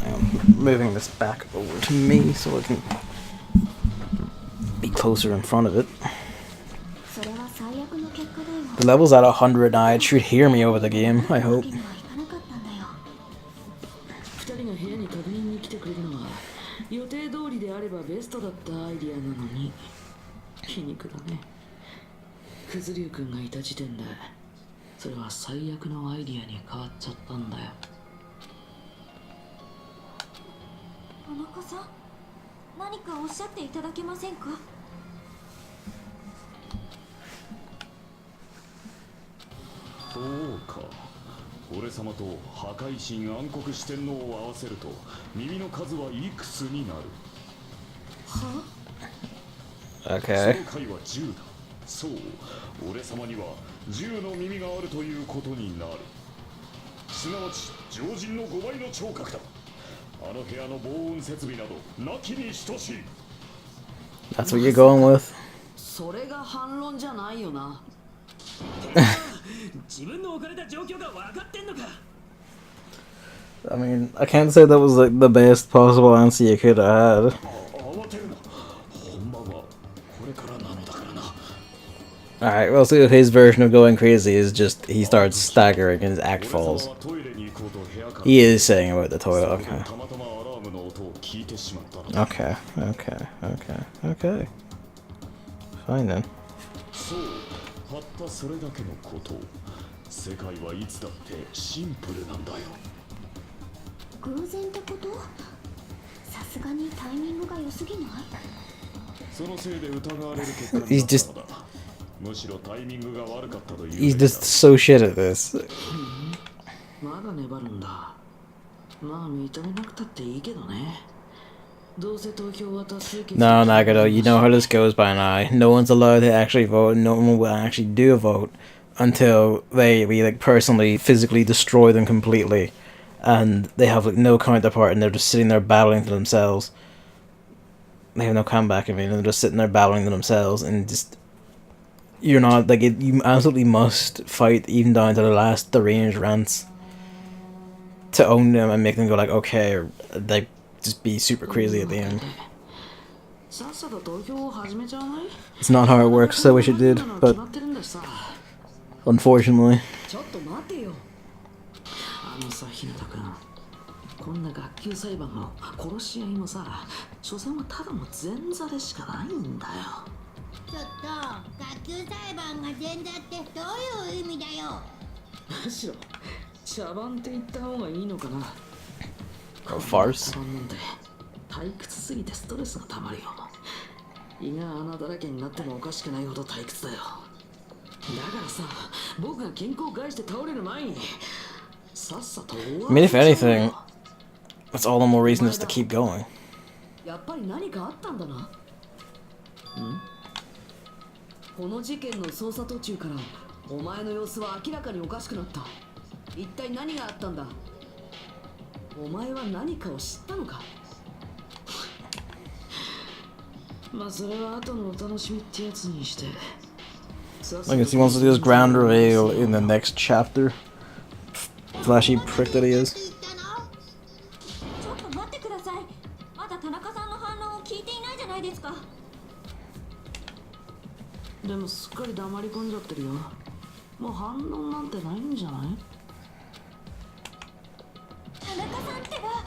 I'm moving this back over to me so I can be closer in front of it. それは最悪の結果だよ。 The level's at 100 now, it should hear me over the game, I hope. 2人が部屋に確認に来てくれるのは予定通りであればベストだったアイディアなのに皮肉だね。クズリュウ君がいた時点でそれは最悪のアイディアに変わっちゃったんだよ。田中さん、何かおっしゃっていただけませんか。そうか。俺様と破壊神暗黒四天王を合わせると耳の数はいくつになる。はOkay. その回は10だ。そう、俺様には10の耳があるということになる。すなわち常人の5倍の聴覚だ。あの部屋の防音設備などなきに等しい。 That's what you're going with? それが反論じゃないよな。自分の置かれた状況が分かってんのか。 I mean, I can't say that was like the best possible answer you could have had. 慌てるな。本番はこれからなのだからな。 Alright, well, so his version of going crazy is just he starts staggering and his act falls. He is saying about the toilet, okay. Okay, okay, okay, okay. Fine then. そう、たったそれだけのこと。世界はいつだってシンプルなんだよ。偶然ってこと？さすがにタイミングが良すぎない？そのせいで疑われる結果にな He's っ just たのだ。むしろタイミングが悪かったという。 he's just so shit at this. まだ粘るんだ。まあ認めなくたっていいけどね。どうせ投票は多数決 No, Nagito, you know how this goes by now. No one's allowed to actually vote. No one will actually do a vote until we like personally, physically destroy them completely, and they have like no counterpart, and they're just sitting there battling to themselves. They have no comeback. I mean, they're just sitting there battling to themselves, and just you're not like it. You absolutely must fight even down to the last deranged rants to own them and make them go like okay, or like just be super crazy at the end. さっさと投票を始めちゃわない？ It's not how it works. I wish it did, but 決まってるんだしさ。 unfortunately. ちょっと待てよ。さ、日向君。こんな学級裁判も殺し合いもさ、所詮はただの前座でしかないんだよ。ちょっと、学級裁判が前座ってどういう意味だよ。むしろ茶番って言った方がいいのかな。 A farce. 茶番なんて退屈すぎてストレスがたまるよ。胃が穴だらけになってもおかしくないほど退屈だよ。だからさ、僕が健康を害して倒れる前にさっさと終わ I mean, if anything, that's all the more reason just to keep going. やっぱり何かあったんだな。この事件の捜査途中からお前の様子は明らかにおかしくなった。一体何があったんだ。お前は何かを知ったのか。まあそれは後のお楽しみってやつにして。 I guess he wants to do his grand reveal in the next chapter. Flashy prick that he is. ちょっと待ってください。まだ田中さんの反応を聞いていないじゃないですか。でもすっかり黙り込んじゃってるよ。もう反応なんてないんじゃない？田中さんってば。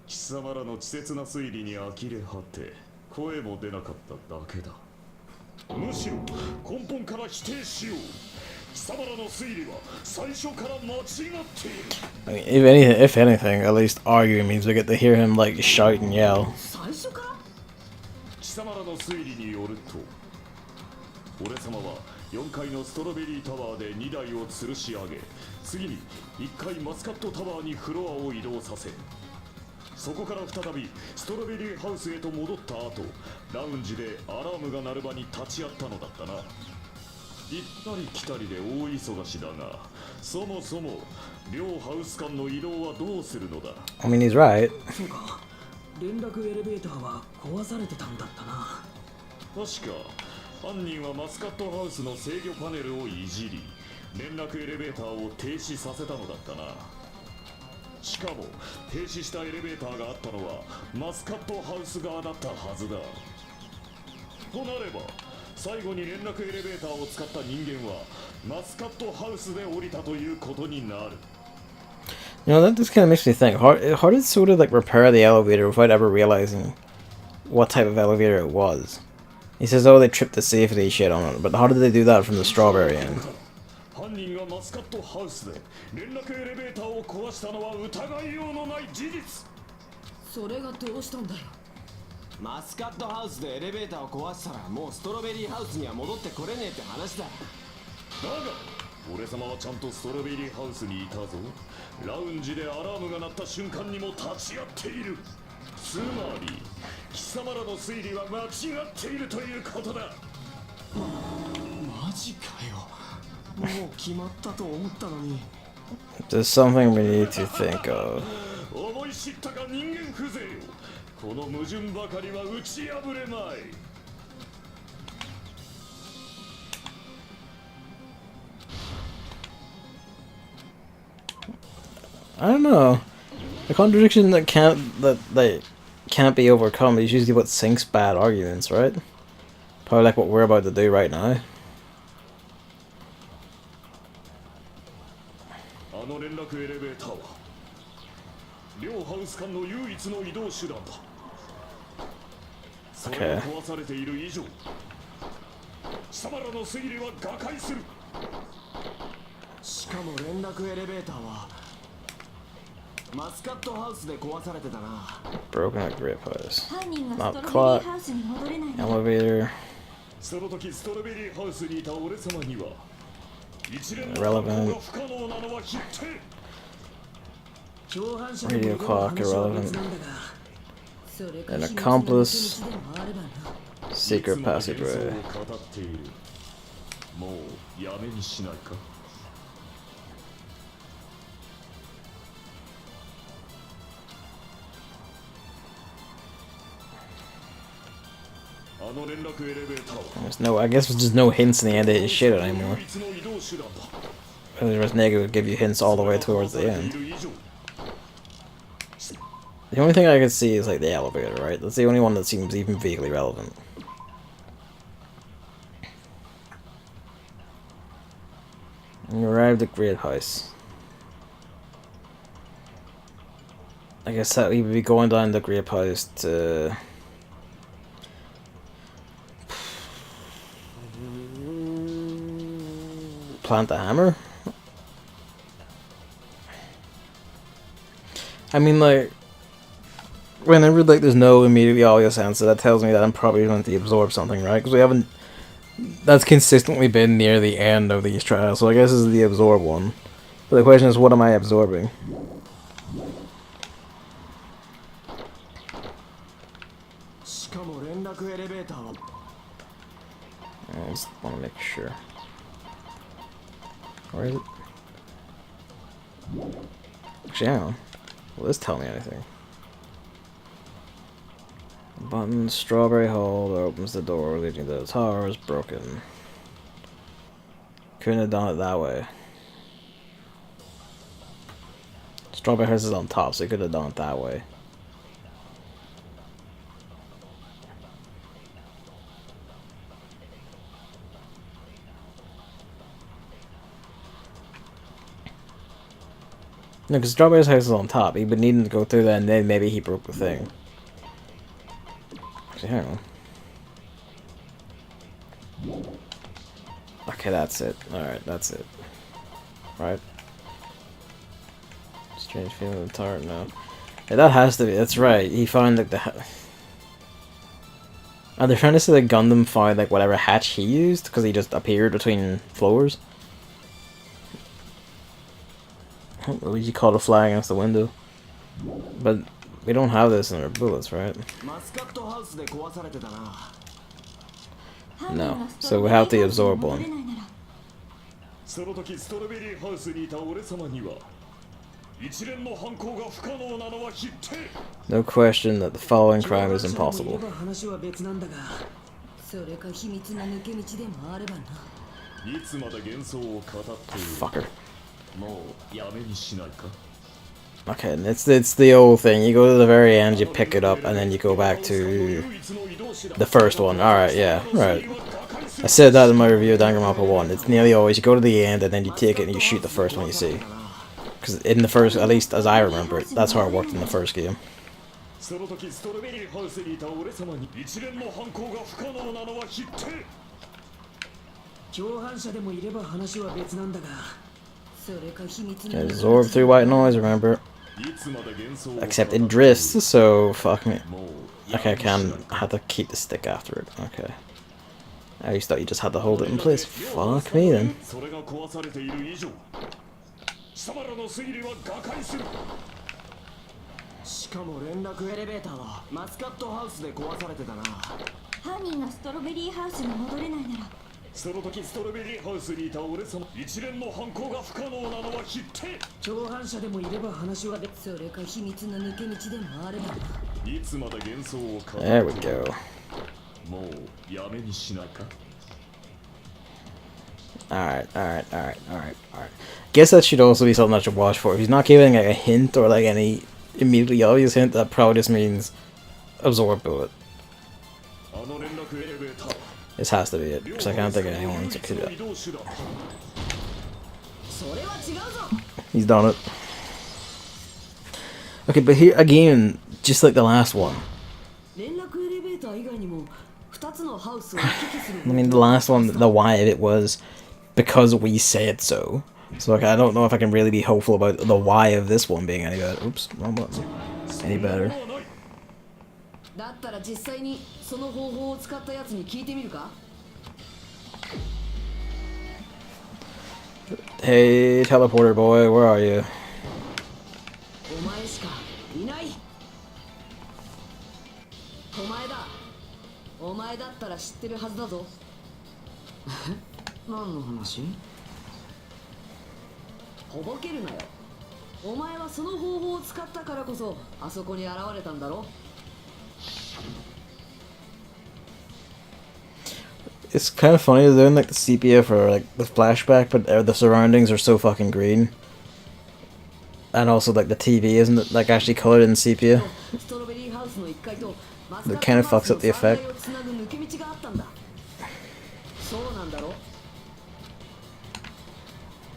貴様らの稚拙な推理に呆れ果て声も出なかっただけだ。むしろ根本から否定しよう。貴様らの推理は最初から間違っている。 I mean, if anything, at least arguing means we get to hear him like shout and yell. 最初から貴様らの推理によると、俺様は4階のストロベリータワーで2台を吊るし上げ、次に1階マスカットタワーにフロアを移動させ、そこから再びストロベリーハウスへと戻った後、ラウンジでアラームが鳴る場に立ち会ったのだったな。行ったり来たりで大忙しだが、そもそも両ハウス間の移動はどうするのだ。 I mean, he's right. そうか。連絡エレベーターは壊されてたんだったな。確か犯人はマスカットハウスの制御パネルをいじり、連絡エレベーターを停止させたのだったな。しかも停止したエレベーターがあったのはマスカットハウス側だったはずだ。となれば最後に連絡エレベーターを使った人間はマスカットハウスで降りたということになる。 You know, that just kind of makes me think. How did Soda like repair the elevator without ever realizing what type of elevator it was? He says, oh, they tripped the safety shit on it, but how did they do that from the strawberry end? 犯人がマスカットハウスで連絡エレベーターを壊したのは疑いようのない事実。それがどうしたんだよ。マスカットハウスでエレベーターを壊したらもうストロベリーハウスには戻ってこれねえって話だ。だが俺様はちゃんとストロベリーハウスにいたぞ。ラウンジでアラームが鳴った瞬間にも立ち会っている。つまり貴様らの推理は間違っているということだ。マジかよ。もう決まったと思ったのに。 There's something we need to think of. 思い知ったか人間風情よ。この矛盾ばかりは打ち破れまい。 I don't know. The contradiction that can't be overcome is usually what sinks bad arguments, right? Probably like what we're about to do right now. あの連絡エレベーターは両ハウス間の唯一の移動手段だ。それが壊されている以上、貴様らの推理は瓦解する。しかも連絡エレベーターはマスカットハウスで壊されてたな。 Broken at grip house. 犯人がス Not トロベリ clock. ーハウスに戻れないなら Elevator. その時ストロベリーハウスにいた俺様には一連の Relevant. が不可能なのは必定。Radio clock irrelevant. それか An 秘密の抜け道 accomplice. でもあればな Secret いつまで幻想 passageway. を語っている。もうやめにしないか。あの連絡エレベーターは There's no, I guess there's just no hints in the end of his shit anymore. 唯一の移動手段だ。 Otherwise, Nagito would give you hints all the way towards the end. いる以上 The only thing I could see is like the elevator, right? That's the only one that seems even vaguely relevant. You arrived at Great House. I guess that we would be going down the Great House to plant the hammer. I mean, like, whenever like there's no immediately obvious answer, that tells me that I'm probably going to absorb something, right? Because we haven't. That's consistently been near the end of these trials, so I guess this is the absorb one. But the question is, what am I absorbing? I just want to make sure. Where is it? Actually, hang on. Will this tell me anything? Button, strawberry hole that opens the door leading to the tower is broken. Couldn't have done it that way. Strawberry house is on top, so he could have done it that way. No, because Strawberry's house is on top. He would need to go through that, and then maybe he broke the thing. Actually, hang on. Okay, that's it. Alright, that's it. Right? Strange feeling of the tart now. Yeah, that has to be. That's right. He found like the. Are they trying to say that Gundam found like whatever hatch he used because he just appeared between floors? At least you caught a flag against the window. But we don't have this in our bullets, right? No. So we have the absorb one. その時ストロベリーハウスにいた俺様には一連の犯行が不可能なのは必定 No question that the following crime is impossible. 話は別なんだがそれか秘密の抜け道でもあればな。いつまで幻想を語っている Fucker. もうやめにしないか Okay, and it's the old thing. You go to the very end, you pick it up, and then you go back to the first one. Alright, yeah, right. I said that in my review of Danganronpa 1. It's nearly always you go to the end, and then you take it and you shoot the first one you see. Because in the first, at least as I remember it, that's how it worked in the first game. その時ストロベリーハウスにいた俺様に一連の犯行が不可能なのは必定共犯者でもいれば話は別なんだがそれか秘密の Absorb through white noise, remember. Except it drifts, so fuck me. Okay, I have to keep the stick after it. Okay. I just thought you just had to hold it in place. Fuck me then. それが壊されている以上貴様らの推理は瓦解するしかも連絡エレベーターはマスカットハウスで壊されてたな犯人がストロベリーハウスに戻れないならその時ストロベリーハウスにいた俺様一連の犯行が不可能なのは必定共犯者でもいれば話は別それか秘密の抜け道でもあればいつまで幻想を語って There we go. もうやめにしないか Alright. Guess that should also be something I should watch for. If he's not giving like a hint or like any immediately obvious hint, that probably just means absorb bullet. あの連絡エレベーター This has to be it, because I can't think of anyone to do that. 移動手段 He's done it. Okay, but here again, just like the last one. 連絡エレベーター以外にも2つのハウスを行き来する I mean, the last one, the why of it was because we said so. So like, I don't know if I can really be hopeful about the why of this one being any better. Oops, wrong button. Any better. だったら実際にその方法を使ったやつに聞いてみるか Hey, teleporter boy, where are you? いない。お前だ。お前だったら知ってるはずだぞ。何の話？ほぼけるなよ。お前はその方法を使ったからこそあそこに現れたんだろ。 It's kind of funny they're in like the sepia for like the flashback, but the surroundings are so fucking green. And also like the TV isn't like actually colored in sepia. That kind of fucks up the effect.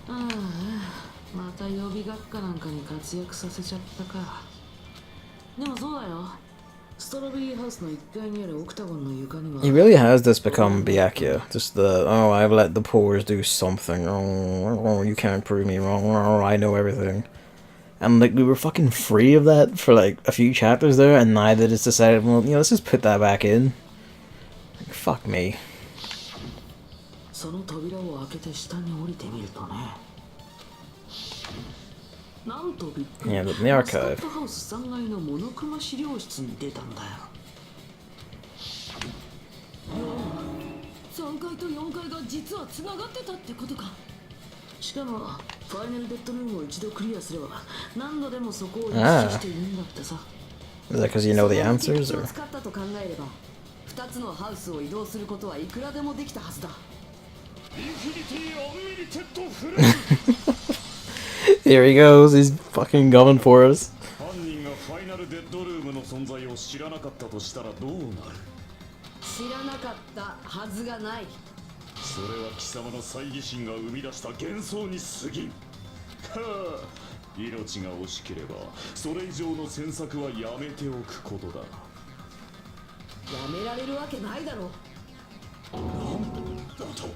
ああ、また予備学科なんかに活躍させちゃったか。でもそうだよ。ストロベリーハウスの1階にあるオクタゴンの床には He really has this become Byakuya. Just the, oh, I've let the pores do something. Oh, you can't prove me wrong. Oh, I know everything. And like we were fucking free of that for like a few chapters there, and now they just decided, well, you know, let's just put that back in. Like, fuck me. その扉を開けて下に降りてみるとね。なんとびっくり。Yeah, but in the archive. マスカットハウス3階のモノクマ資料室に出たんだよ。3階と4階が実はつながってたってことか。しかもファイナルデッドルームを一度クリアすれば何度でもそこを一周していいんだってさ。Is that because you know the answers, or? 使ったと考えれば2つのハウスを移動することはいくらでもできたはずだ。 Here he goes, he's fucking going for us. 犯人がファイナルデッドルームの存在を知らなかったとしたらどうなる？知らなかったはずがない。それは貴様の猜疑心が生み出した幻想に過ぎん。はあ、命が惜しければそれ以上の詮索はやめておくことだ。やめられるわけないだろ。なんだと？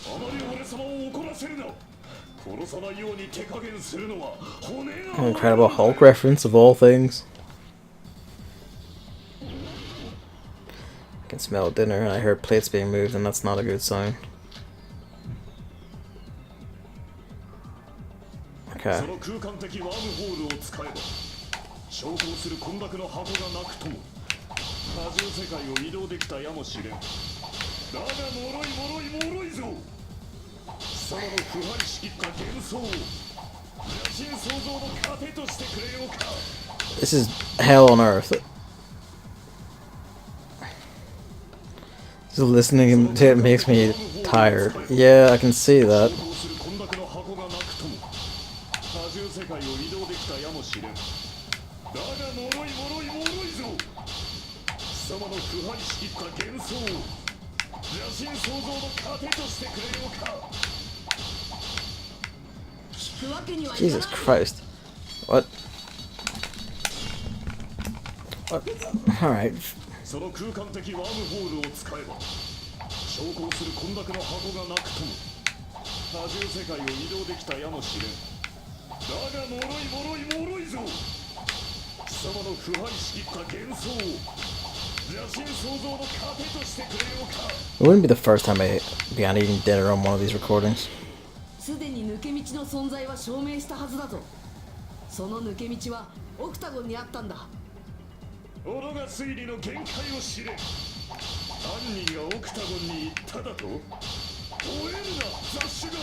あまり俺様を怒らせるな。殺さないように手加減するのは骨が。Incredible Hulk reference of all things. I can smell dinner, and I heard plates being moved, and that's not a good sign. Okay. その空間的ワームホールを使えば昇降する混濁の箱がなくとも多重世界を移動できたやもしれん。だが脆いぞ。貴様の腐敗しきった幻想を野心創造の糧としてくれようか。 This is hell on earth. Just listening to it makes me tired. Yeah, I can see that. 混濁の箱がなくとも多重世界を移動できたやもしれん。だが脆いぞ。貴様の腐敗しきった幻想を野心創造の糧としてくれようか。 Jesus Christ. What? What? Alright. その空間的ワームホールを使えば昇降する混濁の箱がなくとも多重世界を移動できたやもしれん。だが脆いぞ。貴様の腐敗しきった幻想を野心創造の糧としてくれようか。 It wouldn't be the first time I began eating dinner on one of these recordings. すでに抜け道の存在は証明したはずだぞ。その抜け道はオクタゴンにあったんだ。己が推理の限界を知れ。犯人がオクタゴンに行っただと？吠えるな雑種が。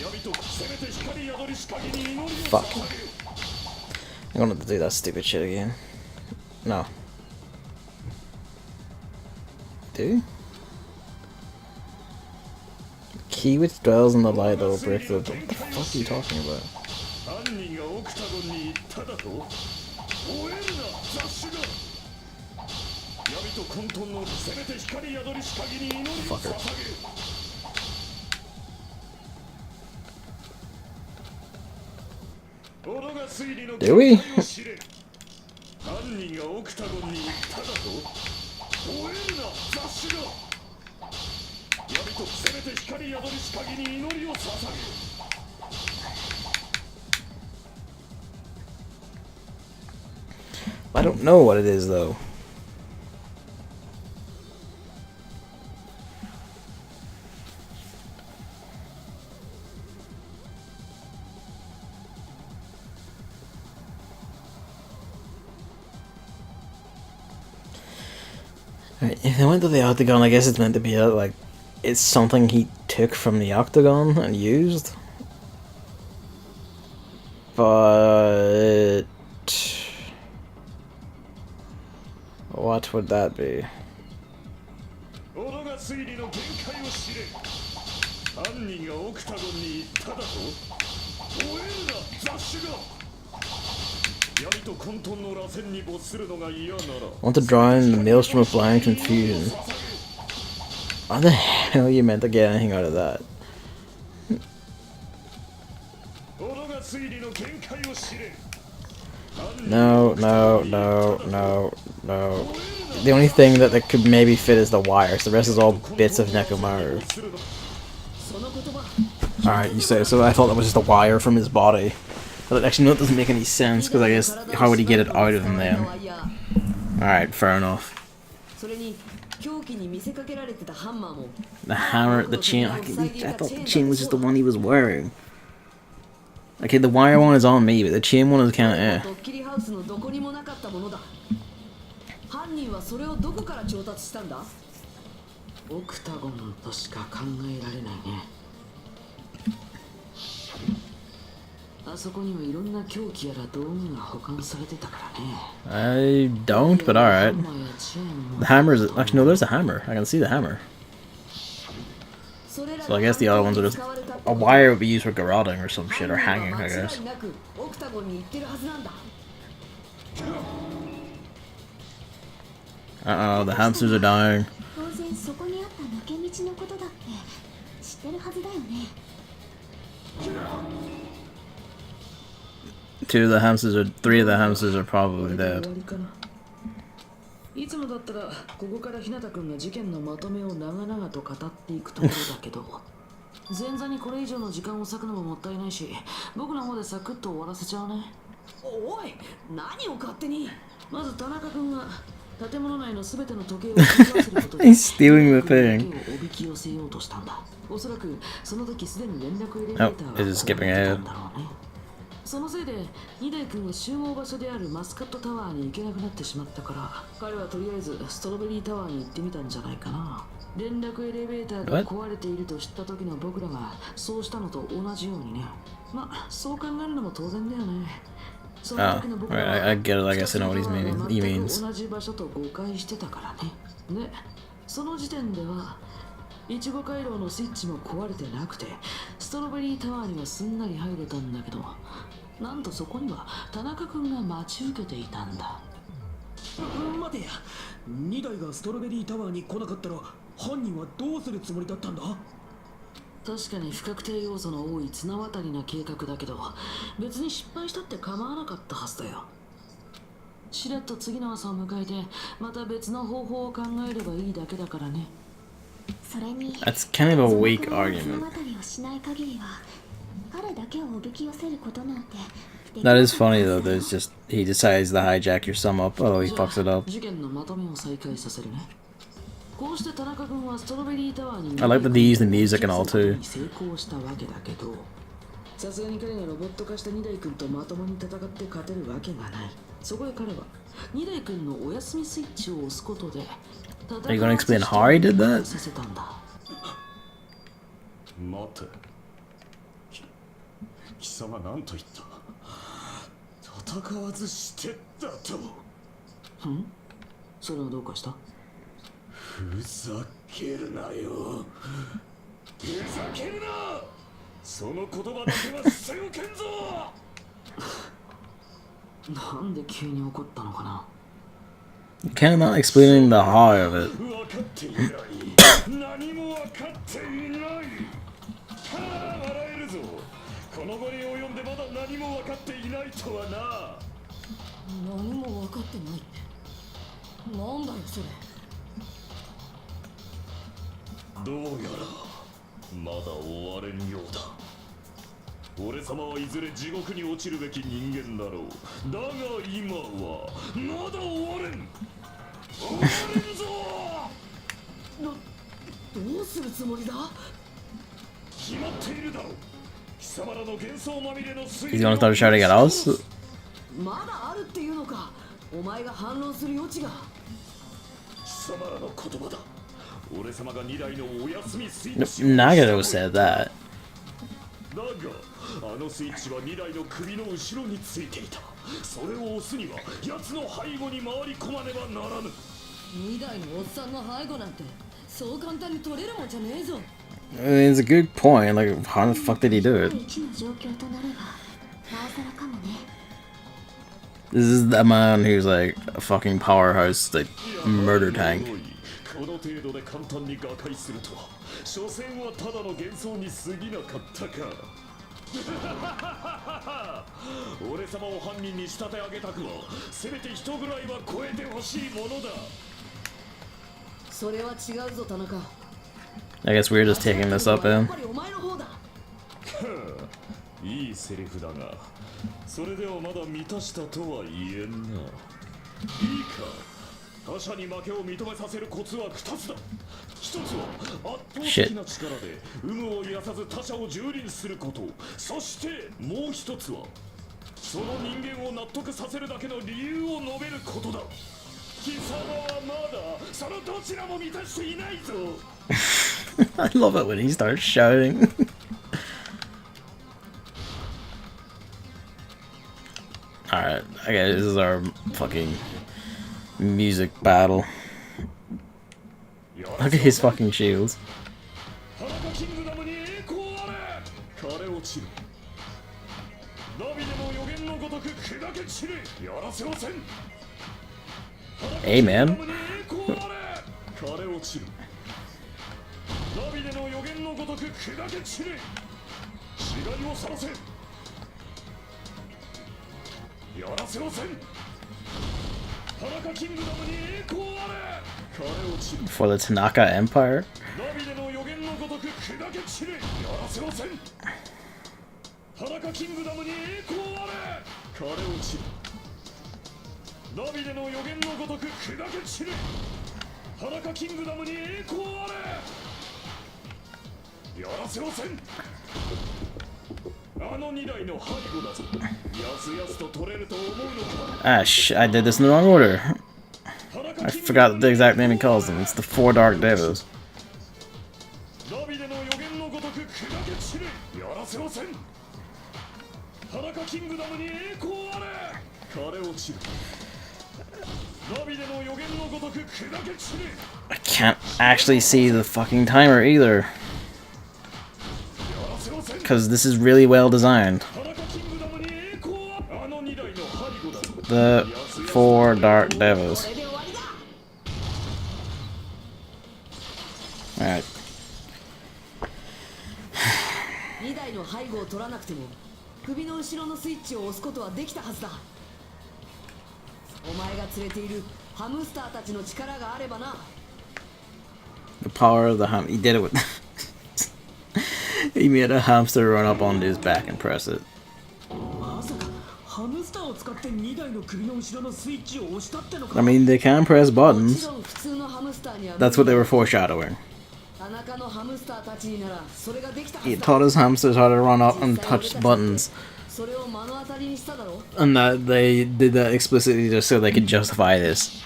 闇とせめて光宿りし限り祈りを捧げよ。 I'm gonna have to do that stupid shit again. No. Do? Key which dwells in the light that will break the... What the fuck are you talking about? 犯人がオクタゴンに行っただと？吠えるな雑種が。闇と混沌のせめて光宿りし限り祈りを捧げよ。 Do we? 犯人がオクタゴンに行っただと？吠えるな雑種が。闇とせめて光宿りし限り祈りを捧げよ。 I don't know what it is though. If they went to the octagon, I guess it's meant to be like it's something he took from the octagon and used. But what would that be? 己が推理の限界を知れ。犯人がオクタゴンに行っただと。吠えるな、雑種が。闇と混沌の螺旋に没するのが嫌なら。Want to draw in the maelstrom of blind confusion. How the hell are you meant to get anything out of that? 己が推理の限界を知れ。 No, no, no, no, no. The only thing that could maybe fit is the wires. The rest is all bits of Nekomaru. Alright, you say so. I thought that was just a wire from his body. But actually, no, it doesn't make any sense, because I guess, how would he get it out of him then? Alright, fair enough. The hammer, the chain, I thought the chain was just the one he was wearing. Okay, the wire one is on me, but the chain one is kind of eh. 犯人はそれをどこから調達したんだ？オクタゴンとしか考えられないね。あそこにはいろんな凶器やら道具が保管されてたからね。I don't, but alright. The hammer is actually no, there's a hammer. I can see the hammer. So I guess the other ones are just a wire would be used for garroting or some shit or hanging, I guess. Uh-oh, the hamsters are dying. 当然そこにあった抜け道のことだって知ってるはずだよね。 Two of the hamsters are, three of the hamsters are probably dead. いつもだったらここから日向くんが事件のまとめを長々と語っていくところだけど前座にこれ以上の時間を割くのももったいないし僕の方でサクッと終わらせちゃうね。おい、何を勝手に。まず田中君が建物内のすべての時計を切り出せることで He's stealing the thing. おびき寄せようとしたんだ。おそらくその時すでに連絡エレベー Oh, ター it is skipping ahead. そのせいで二代君が集合場所であるマスカットタワーに行けなくなってしまったから彼はとりあえずストロベリータワーに行ってみたんじゃないかな。連絡エレベーターが壊れていると知った時の僕らがそうしたのと同じようにね。まあそう考えるのも当然だよね。 Oh, right, I get it. I guess I know what he means. 同じ場所と誤解してたからね。で、その時点ではイチゴ回廊のスイッチも壊れてなくて、ストロベリータワーにはすんなり入れたんだけど、なんとそこには田中君が待ち受けていたんだ。待てや、2台がストロベリータワーに来なかったら犯人はどうするつもりだったんだ？確かに不確定要素の多い綱渡りな計画だけど別に失敗したって構わなかったはずだよ。しれっと次の朝を迎えてまた別の方法を考えればいいだけだからね。それに That's kind of a weak 綱 argument. 渡りをしない限りは彼だけをおびき寄せることなんて。 That is funny though. There's just he decides to hijack your sum up. Oh, he fucks it up. 事件のまとめを再開させるね。こうして田中君はストロベリータワーに I like that they use the music and all too. 成功したわけだけどさすがに彼がロボット化した二代君とまともに戦って勝てるわけがない。そこへ彼は二代君のお休みスイッチを押すことで Are you gonna explain how he did that? させたんだ。待て。貴様何と言った？戦わずしてだと。それはどうかした？ふざけるなよ。ふざけるな。その言葉だけは捨ておけんぞ。なんで急に怒ったのかな。 Kind of not explaining the how of it. 分かっていない。何も分かっていない。はあ、笑えるぞ。この後に及んでまだ何も分かっていないとはな。何も分かってないって。なんだよそれ。 どうやらまだ終われんようだ。俺様はいずれ地獄に落ちるべき人間だろう。だが今はまだ終われん。終われんぞ。どうするつもりだ？決まっているだろう。貴様らの幻想まみれの水 He's gonna start shouting at us. まだあるっていうのか。お前が反論する余地が。貴様らの言葉だ。俺様が2台のお休みスイッ Nope, チを Nagito said that. だがあのスイッチは2台の首の後ろについていた。それを押すには奴の背後に回り込まねばならぬ。2台のおっさんの背後なんてそう簡単に取れるもんじゃねえぞ。 It's a good point. Like, how the fuck did he do it? 1の状況となればなおさらかもね。 This is the man who's like a fucking powerhouse, like murder tank. この程度で簡単に瓦解するとは、所詮はただの幻想に過ぎなかったか。俺様を犯人に仕立て上げたくは、せめて人ぐらいは超えてほしいものだ。それは違うぞ田中。 I guess we're just taking this up やっ in. ぱりお前の方だ。いいセリフだが、それではまだ満たしたとは言えんな。いいか、他者に負けを認めさせるコツは2つだ。1つは圧倒的な力で有無を癒さず他者を蹂躙すること。そしてもう1つはその人間を納得させるだけの理由を述べることだ。貴様はまだそのどちらも満たしていないぞ。I love it when he starts shouting. Alright, I guess this is our fucking music battle. Look at his fucking shields. 裸キングダムに栄光あれ。枯れ落ちる。ナビでの予言のごとく砕け散れ。やらせはせん。 Hey, man. 枯れ落ちる。ナビでの予言のごとく砕け散れ。死骸を晒せ。やらせはせん。裸キングダムに栄光あれ。枯れ落ちる。 For the Tanaka Empire? ナビでの予言のごとく砕け散れ。やらせはせん。裸キングダムに栄光あれ。枯れ落ちる。ナビでの予言のごとく砕け散れ。裸キングダムに栄光あれ。やらせはせん。あの2台の背後だぞ。やすやすと取れると思うのか。 Ah, I did this in the wrong order. I forgot the exact name he calls them. It's the Four Dark Devils. ナビでの予言のごとく砕け散れ。やらせはせん。裸キングダムに栄光あれ。枯れ落ちる。ナビでの予言のごとく砕け散れ。 I can't actually see the fucking timer either. Because this is really well designed. The Four Dark Devils. Alright. 2台の背後を取らなくても首の後ろのスイッチを押すことはできたはずだ。お前が連れているハムスターたちの力があればな。 The power of the he did it with he made a hamster run up onto his back and press it. まさかハムスターを使って2台の首の後ろのスイッチを押したってのか。 I mean, they can press もち buttons. ろん普通のハムスターには That's what they were foreshadowing. 田中のハムスターたちにならそれができたは He ずだ。 taught his hamsters how to run up and touch buttons. それを目の当たりにしただろ。 And that they did that explicitly just so they could justify this.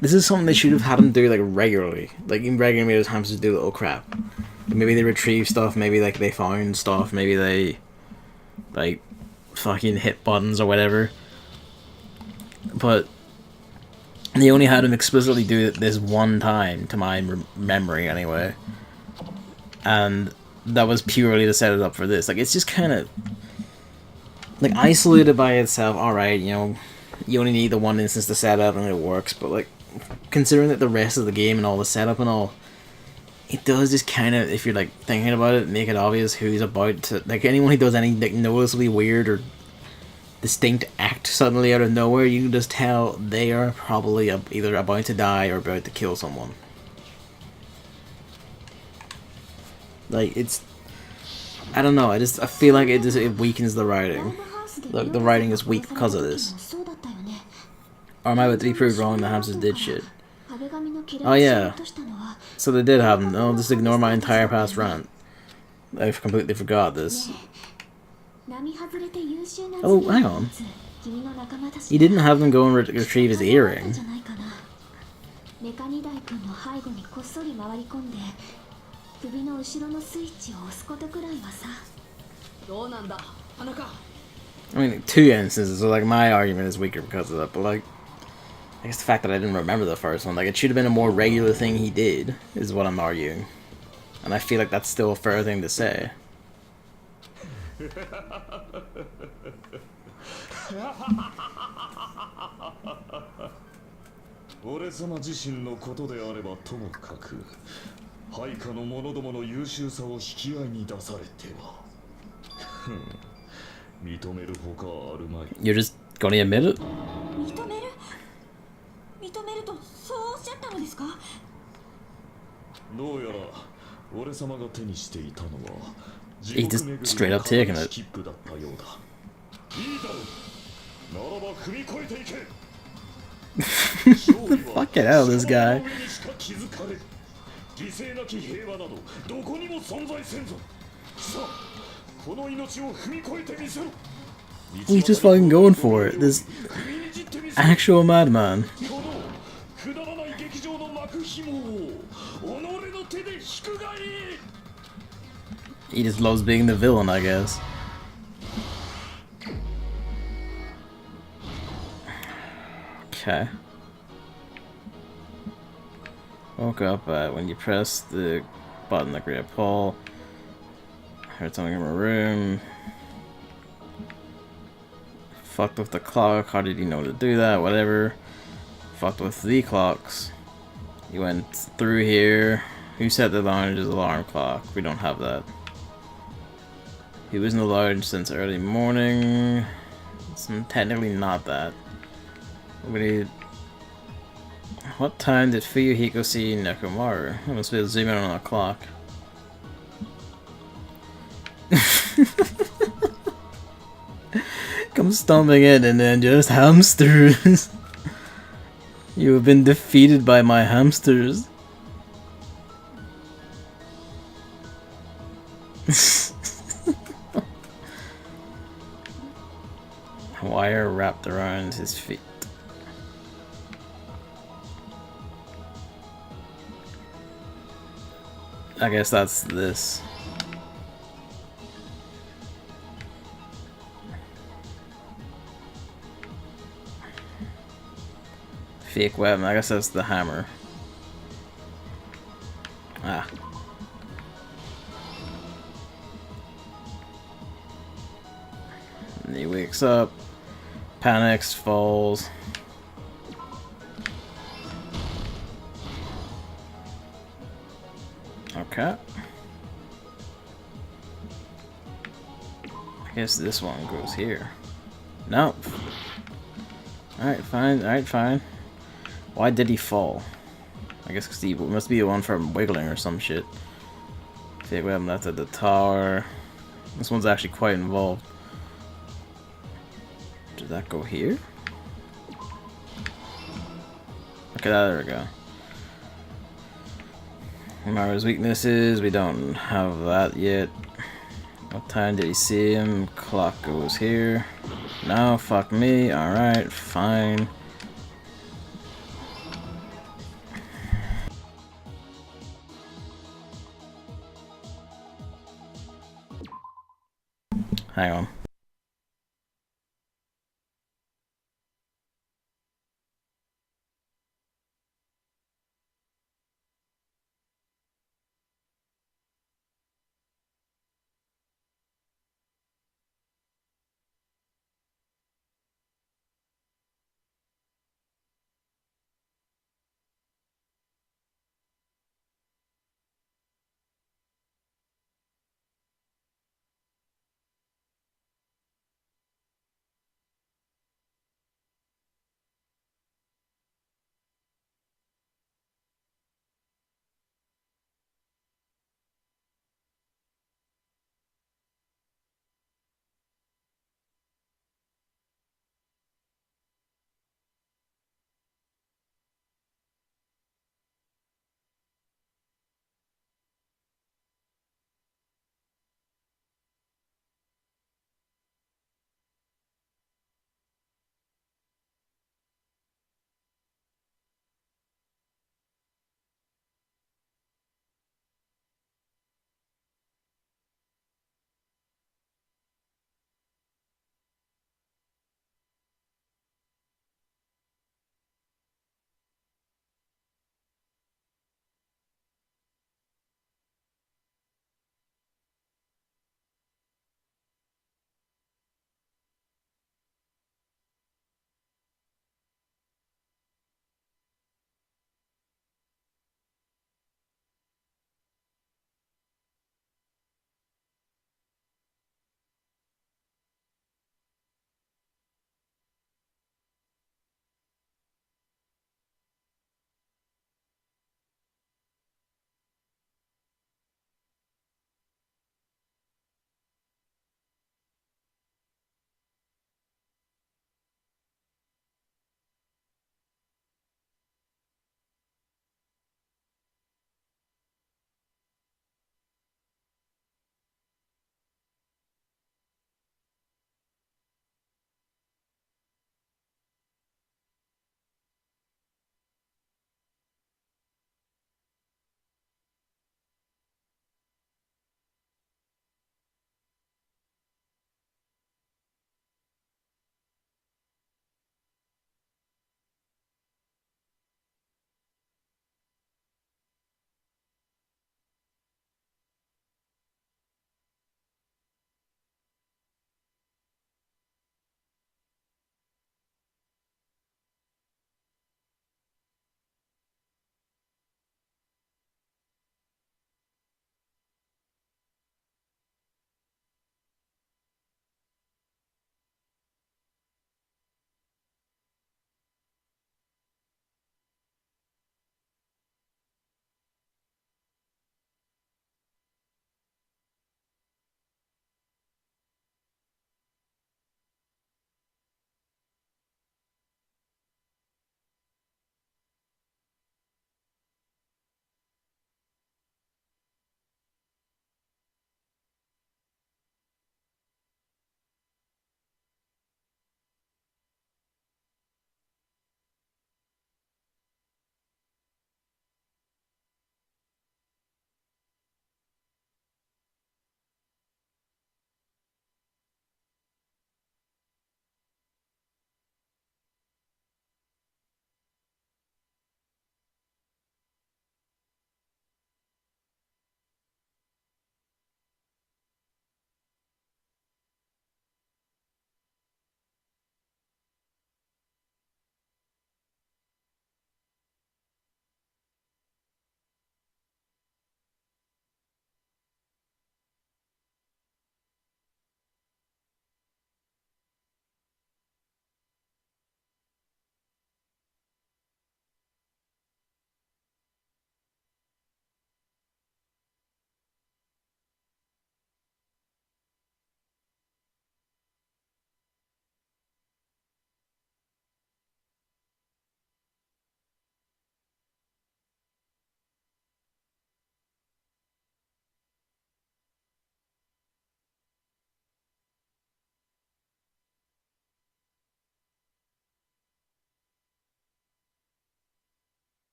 This is something they should have had him do like regularly. Like in regularly made his hamsters do little crap. Maybe they retrieve stuff, maybe like they found stuff, maybe they like fucking hit buttons or whatever. But they only had him explicitly do it this one time, to my memory anyway. And that was purely to set it up for this. Like, it's just kind of like isolated by itself. Alright, you know, you only need the one instance to set up and it works, but like considering that the rest of the game and all the setup and all, it does just kind of, if you're like thinking about it, make it obvious who's about to, like anyone who does any like noticeably weird or distinct act suddenly out of nowhere, you can just tell they are probably either about to die or about to kill someone. Like, it's, I don't know, I feel like it weakens the writing. Look, the writing is weak because of this. Or am I about to be proved wrong? The hamsters did shit. Oh yeah. So they did have them. Oh, just ignore my entire past rant. I completely forgot this. Oh, hang on. 君の仲間たち He didn't have them go and retrieve his earring. じゃないかな。メカニダイ君の背後にこっそり回り込んで首の後ろのスイッチを押すことくらいはさ。どうなんだ花か。 I mean, 2 instances, so like my argument is weaker because of that, but like, I guess the fact that I didn't remember the first one, like it should have been a more regular thing he did, is what I'm arguing. And I feel like that's still a fair thing to say. 俺様自身のことであればともかく配下の者どもの優秀さを引き合いに出されては認めるほかあるまい。 You're just gonna admit it? 認めるとそうおっしゃったのですか。どうやら俺様が手にしていたのは He just straight up taking it. 切符だったようだ。いいだろう。ならば踏み越えていけ。 Fucking hell, this guy. 犠牲なき平和などどこにも存在せんぞ。さあ、この命を踏み越えてみせろ。 He's just fucking going for it. This actual madman. このくだらない劇場の幕紐を己の手で引くがいい。 He just loves being the villain, I guess. Okay. Woke up when you press the button to create a poll. Heard something in my room. Fucked with the clock. How did he know to do that? Whatever. Fucked with the clocks. You went through here. Who set the lounge's alarm clock? We don't have that. He was in the lounge since early morning. It's technically not that. We need. What time did Fuyuhiko see Nekomaru? I must be able to zoom in on the clock. Come stomping in and then just hamsters. You have been defeated by my hamsters. Wire wrapped around his feet. I guess that's this. Fake weapon, I guess that's the hammer. Ah. And he wakes up, panics, falls. Okay. I guess this one goes here. Nope. Alright, fine. Alright, fine. Why did he fall? I guess because he must be the one from wiggling or some shit. Fake weapon left at the tower. This one's actually quite involved. Did that go here? Okay, there we go. Maru's weaknesses, we don't have that yet. What time did he see him? Clock goes here. No, fuck me. Alright, fine. Hang on.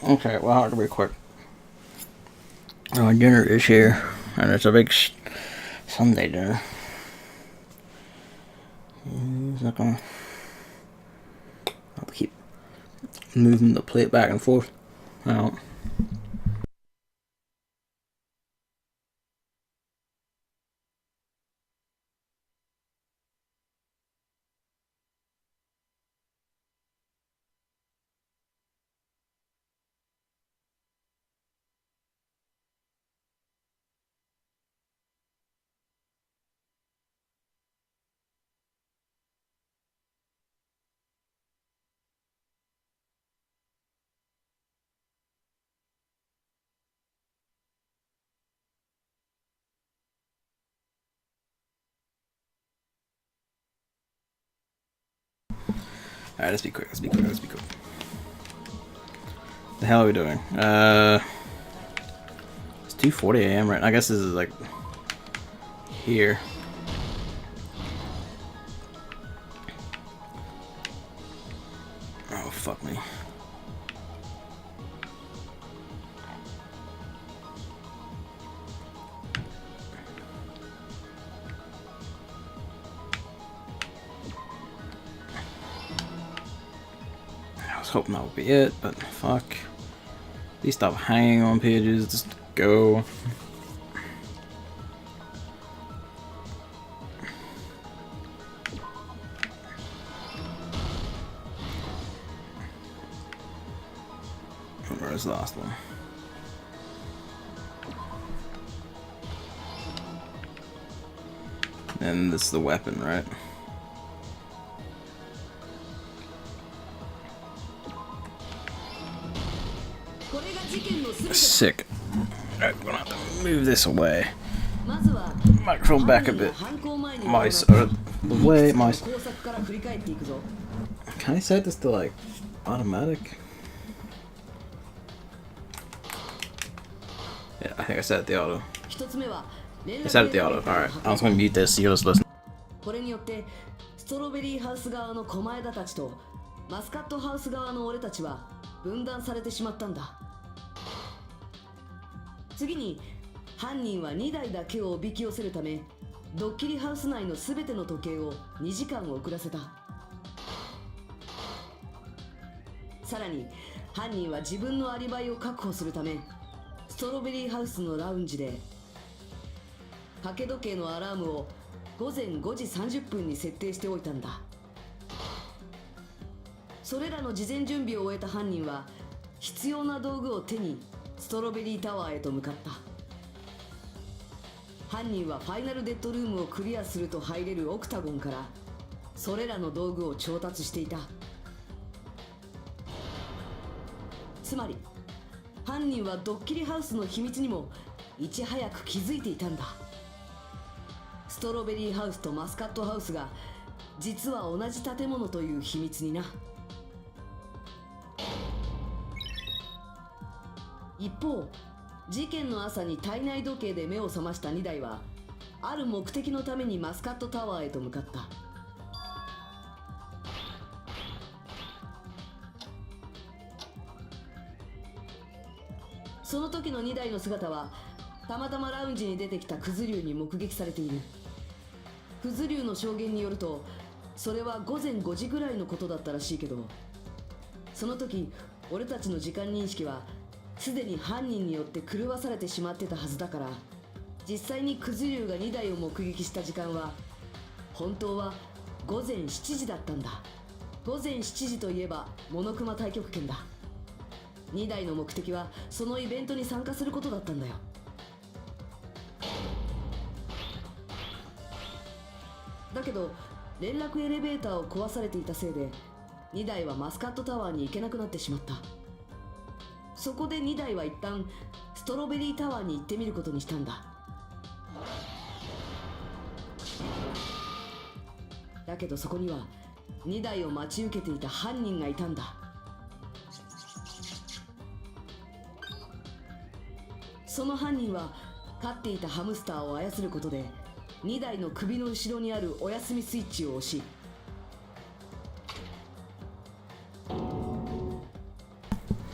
Okay, well, I'll be quick. Dinner is here, and it's a big Sunday dinner. He's not gonna. I'll keep moving the plate back and forth. Out. Alright, let's be quick. The hell are we doing? It's 2:40 a.m. right now. I guess this is like here. Oh, fuck me. I was hoping that would be it, but fuck. Please stop hanging on pages, just go. Where's the last one? And this is the weapon, right? Sick. Alright, we're gonna have to move this away. Microphone back a bit. Mice are the way. Mice. Can I set this to like automatic? Yeah, I think I set it to auto. I set it to auto. Alright, I was gonna mute this so you just listen. これによってストロベリーハウス側の狛枝たちとマスカットハウス側の俺たちは分断されてしまったんだ。次に犯人は2台だけをおびき寄せるためドッキリハウス内の全ての時計を2時間遅らせた。さらに犯人は自分のアリバイを確保するためストロベリーハウスのラウンジで掛け時計のアラームを午前5時30分に設定しておいたんだ。それらの事前準備を終えた犯人は必要な道具を手にストロベリータワーへと向かった。犯人はファイナルデッドルームをクリアすると入れるオクタゴンからそれらの道具を調達していた。つまり犯人はドッキリハウスの秘密にもいち早く気づいていたんだ。ストロベリーハウスとマスカットハウスが実は同じ建物という秘密にな。一方、事件の朝に体内時計で目を覚ました2台はある目的のためにマスカットタワーへと向かった。その時の2台の姿はたまたまラウンジに出てきたクズ竜に目撃されている。クズ竜の証言によるとそれは午前5時ぐらいのことだったらしいけど、その時俺たちの時間認識はすでに犯人によって狂わされてしまってたはずだから、実際にクズ竜が2台を目撃した時間は本当は午前7時だったんだ。午前7時といえばモノクマ太極拳だ。2台の目的はそのイベントに参加することだったんだよ。だけど連絡エレベーターを壊されていたせいで2台はマスカットタワーに行けなくなってしまった。そこで2台は一旦ストロベリータワーに行ってみることにしたんだ。だけどそこには2台を待ち受けていた犯人がいたんだ。その犯人は飼っていたハムスターを操ることで2台の首の後ろにあるお休みスイッチを押し、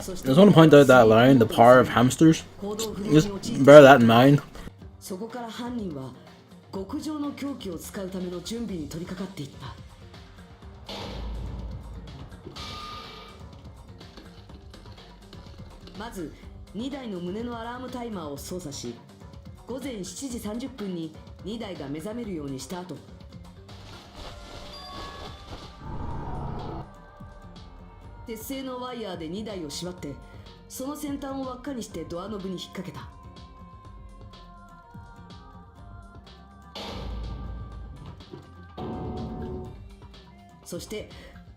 just want to point out that line, the power of hamsters. Just bear that in mind. そこから犯人は極上の凶器を使うための準備に取り掛かっていった。まず2台の胸のアラームタイマーを操作し、午前7時30分に2台が目覚めるようにした後、鉄製のワイヤーで2台を縛って、その先端を輪っかにしてドアノブに引っ掛けた。そして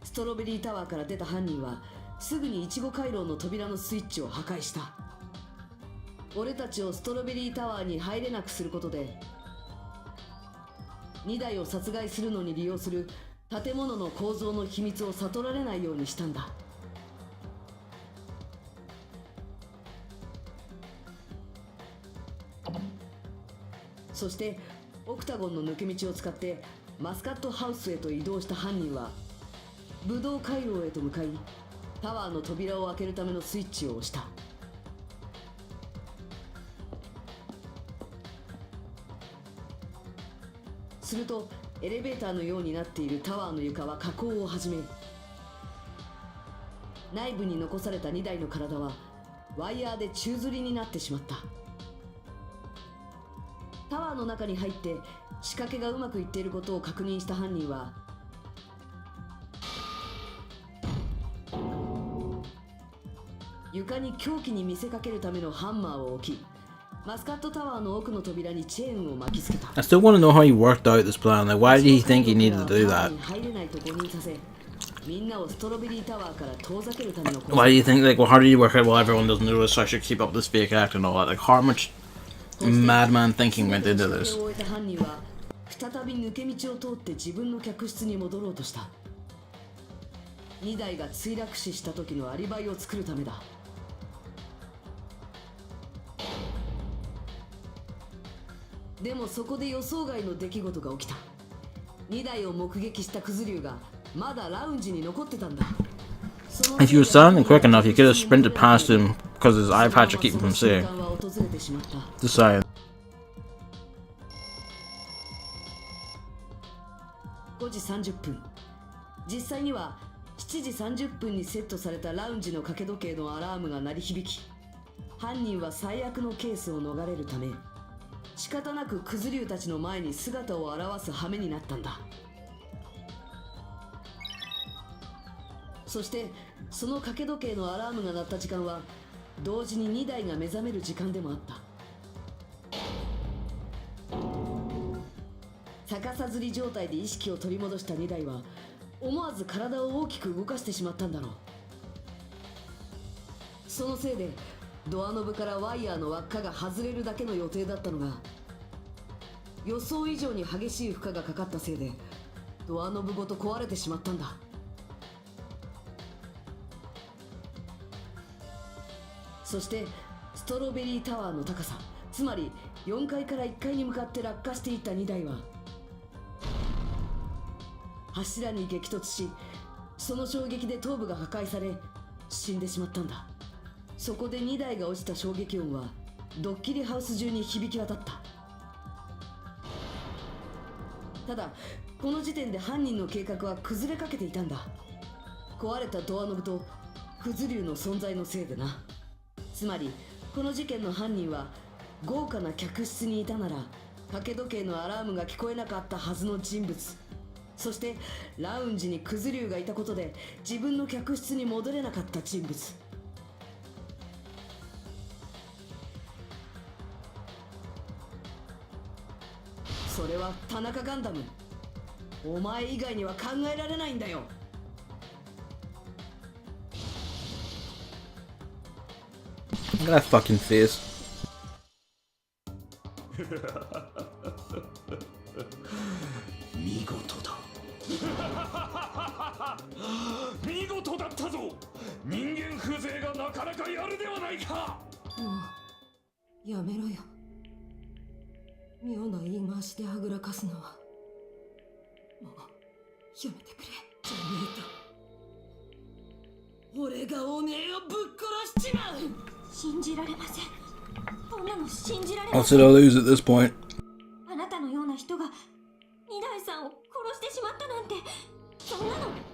ストロベリータワーから出た犯人はすぐにイチゴ回廊の扉のスイッチを破壊した。俺たちをストロベリータワーに入れなくすることで、2台を殺害するのに利用する建物の構造の秘密を悟られないようにしたんだ。そしてオクタゴンの抜け道を使ってマスカットハウスへと移動した犯人はブドウ回廊へと向かい、タワーの扉を開けるためのスイッチを押した。するとエレベーターのようになっているタワーの床は下降を始め、内部に残された2台の体はワイヤーで宙吊りになってしまった。タワーの中に入って仕掛けがうまくいっていることを確認した犯人は、床に凶器に見せかけるためのハンマーを置き、マスカットタワーの奥の扉にチェーンを巻きつけた。 I still want to know how he worked out this plan. Like, why did he think he needed to do that? 入れないと誤認させ、みんなをストロベリータワーから遠ざけるための。 Why do you think, like, well, how did he work out? Well, everyone doesn't do this, so I should keep up this fake act and all that. Like, how much madman thinking went into this? 犯人は再び抜け道を通って自分の客室に戻ろうとした。2台が墜落死した時のアリバイを作るためだ。でもそこで予想外の出来事が起きた。2台を目撃したクズ竜がまだラウンジに残ってたんだ。 If he was standing quick enough, you could have sprinted past him because his eye patch would keep him from seeing. Just saying. 5時30分、実際には7時30分にセットされたラウンジの掛け時計のアラームが鳴り響き、犯人は最悪のケースを逃れるため仕方なくクズ竜たちの前に姿を現す羽目になったんだ。そしてその掛け時計のアラームが鳴った時間は同時に2台が目覚める時間でもあった。逆さづり状態で意識を取り戻した2台は思わず体を大きく動かしてしまったんだろう。そのせいでドアノブからワイヤーの輪っかが外れるだけの予定だったのが、予想以上に激しい負荷がかかったせいでドアノブごと壊れてしまったんだ。そしてストロベリータワーの高さ、つまり4階から1階に向かって落下していった2台は柱に激突し、その衝撃で頭部が破壊され死んでしまったんだ。そこで2台が落ちた衝撃音はドッキリハウス中に響き渡った。ただこの時点で犯人の計画は崩れかけていたんだ。壊れたドアノブとクズ竜の存在のせいでな。つまりこの事件の犯人は豪華な客室にいたなら掛け時計のアラームが聞こえなかったはずの人物、そしてラウンジにクズ竜がいたことで自分の客室に戻れなかった人物。それは田中ガンダム。お前以外には考えられないんだよ。Look at that fucking face. 見事だ。見事だったぞ。人間風情がなかなかやるではないか。もうやめろよ。妙な言い回しであぐらかすのはもうやめてくれ。じゃねえと俺がおめえをぶっ殺信じられません。こんなの信じられま What's せ it ん。 to lose at this point? あなたのような人が二代さんを殺してしまったなんて、そんなの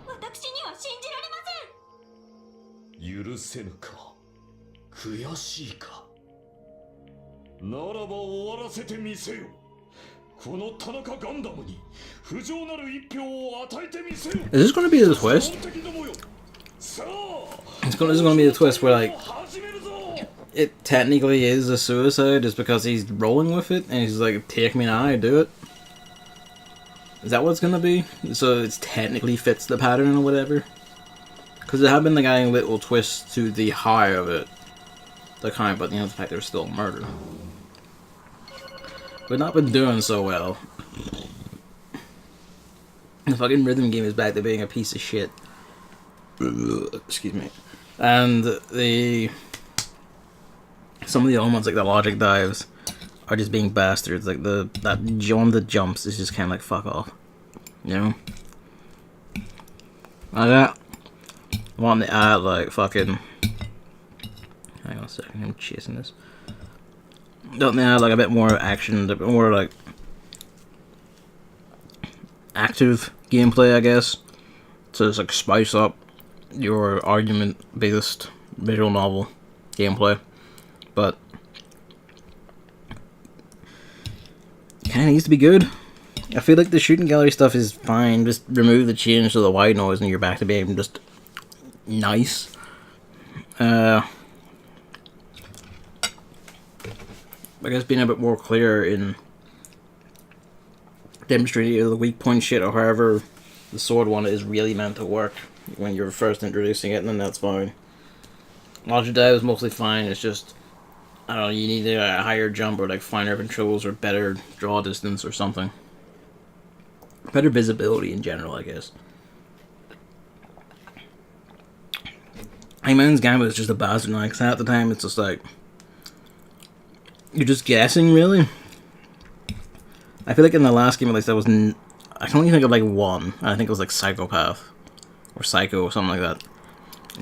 私には信じられません。許せぬか、悔しいか。ならば終わらせてみせよ。この田中ガンダムに不浄なる一票を与えてみせよ。 Is this gonna be the twist? 敵どもよ、さあ This is gonna be the twist where, like, 始めるぞ。 it technically is a suicide just because he's rolling with it, and he's like, take me now, I do it. Is that what it's gonna be? So it technically fits the pattern or whatever? Because there have been like adding little twists to the high of it. The kind, but you know, the fact there's still murder. We've not been doing so well. The fucking rhythm game is back to being a piece of shit. Excuse me. And some of the elements, like the logic dives, are just being bastards. Like that one that jumps is just kind of like fuck off, you know. Like that. I want to add like fucking. Hang on a second, I'm chasing this. Don't they add like a bit more action, a bit more like active gameplay, I guess, to just like spice up your argument-based visual novel gameplay, but kind of needs to be good. I feel like the shooting gallery stuff is fine. Just remove the change to the white noise, and you're back to being just nice. I guess being a bit more clear in demonstrating the weak point shit, or however the sword one is really meant to work when you're first introducing it, and then that's fine. Logic dive is mostly fine. It's just, I don't know, you need a higher jump or like finer controls or better draw distance or something. Better visibility in general, I guess. Hangman's Gambit is just a bastard, like, at the time it's just like, you're just guessing, really. I feel like in the last game, at least, I can only think of like one. I think it was like Psychopath or Psycho or something like that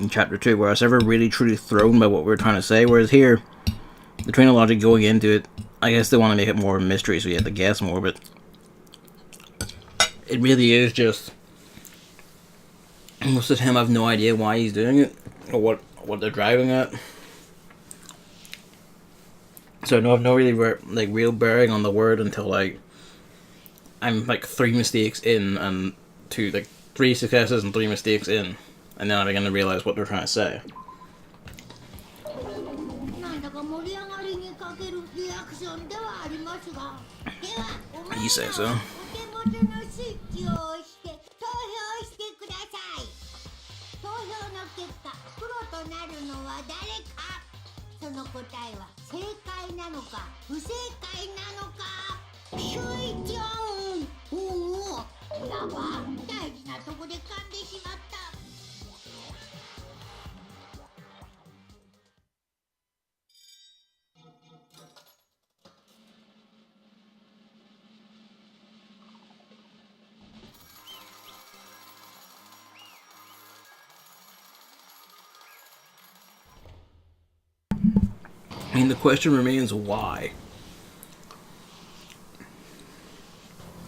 in Chapter 2, where I was ever really truly thrown by what we were trying to say. Whereas here, the train of logic going into it, I guess they want to make it more of a mystery, so you have to guess more. But it really is just most of the time I have no idea why he's doing it or what they're driving at. So I have no really real bearing on the word until like I'm like 3 mistakes in and 3 successes and 3 mistakes in, and then I'm gonna realize what they're trying to say. なんだか盛り上がりにかけるリアクションではありますが、ではお前ら You say so. お手元のスイッチを押して投票してください。投票の結果、プロとなるのは誰か。その答えは正解なのか不正解なのか。スイッチオン。おお、やば、大事なとこで噛んでしまった。I mean, the question remains why.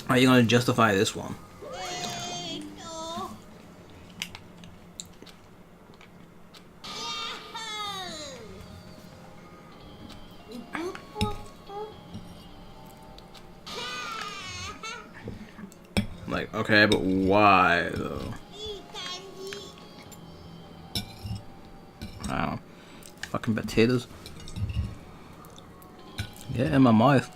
Are you gonna justify this one? Like, okay, but why though? Wow. Fucking potatoes. Yeah, in my mouth.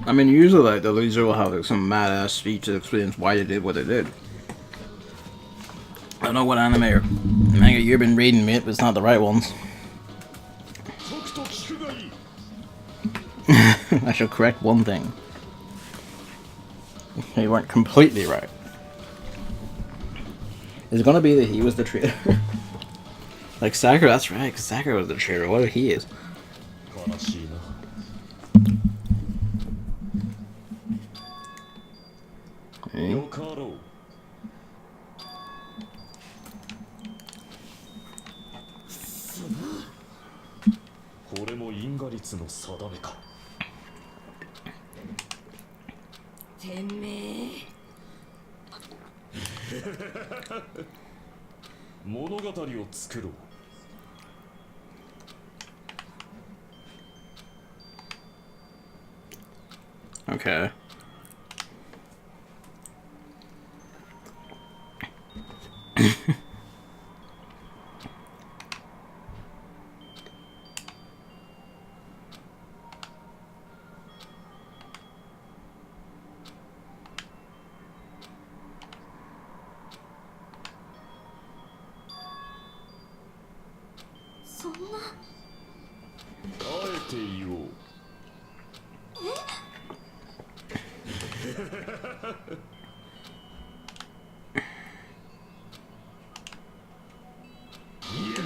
I mean, usually like the leader will have like, some mad ass speech that explains why they did what they did. I don't know what anime or manga you've been reading, mate, but it's not the right ones. I shall correct one thing. You weren't completely right. Is it gonna be that he was the traitor? Like Sakura, that's right, because Sakura was the traitor. What if he is? Okay. これも因果律の定めか。てめえ物語を作ろう。Okay.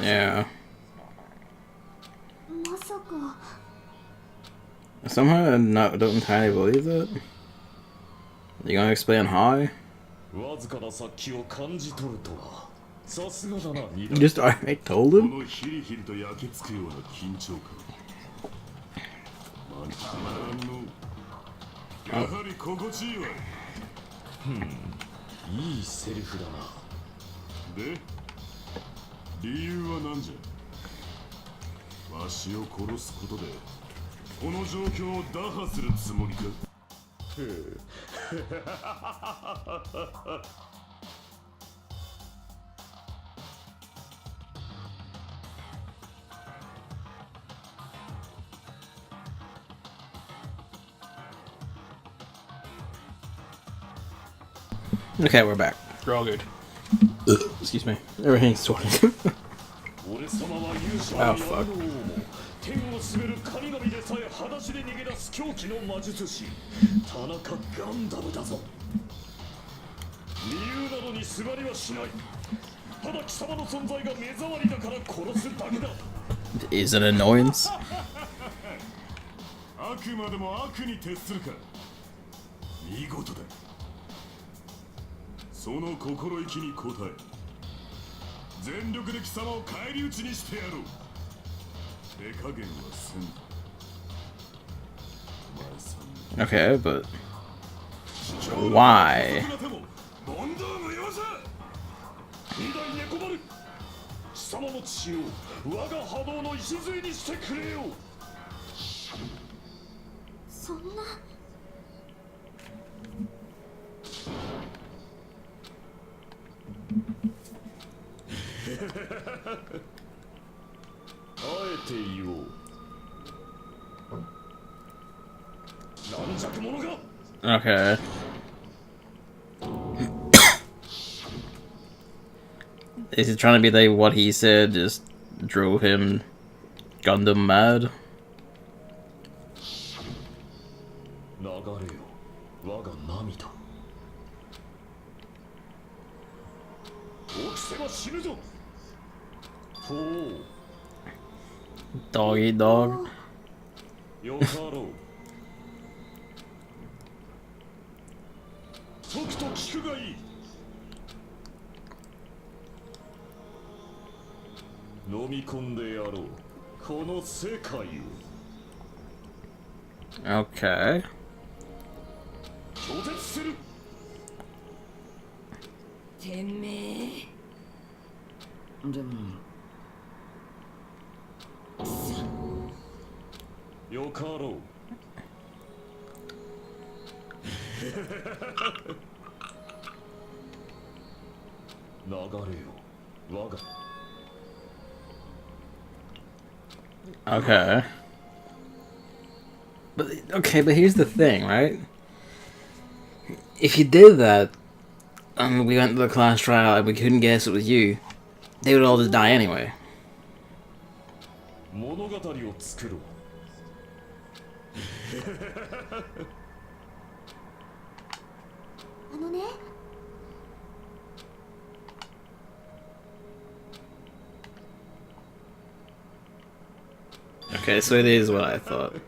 Yeah. Somehow I don't entirely believe that. You gonna explain how? Just I told him? Okay, we're back. We're all good. Excuse me. Everything's sorted. Oh, fuck. 天を滑る神々でさえ裸足で逃げ出す狂気の魔術師田中ガンダムだぞ。理由などにすがりはしない。ただ貴様の存在が目障りだから殺すだけだ。 Is it an annoyance? あくまでも悪に徹するか。見事だ。その心意気に応え全力で貴様を返り討ちにしてやろう。 Okay, but why? Okay. Is he trying to be like what he said just drove him Gundam mad? Dog eat dog. Okay. Okay. But okay, but here's the thing, right? If you did that, and we went to the class trial and we couldn't guess it was you, they would all just die anyway. 物語を作ろう。あのね、 Okay, so it is what I thought.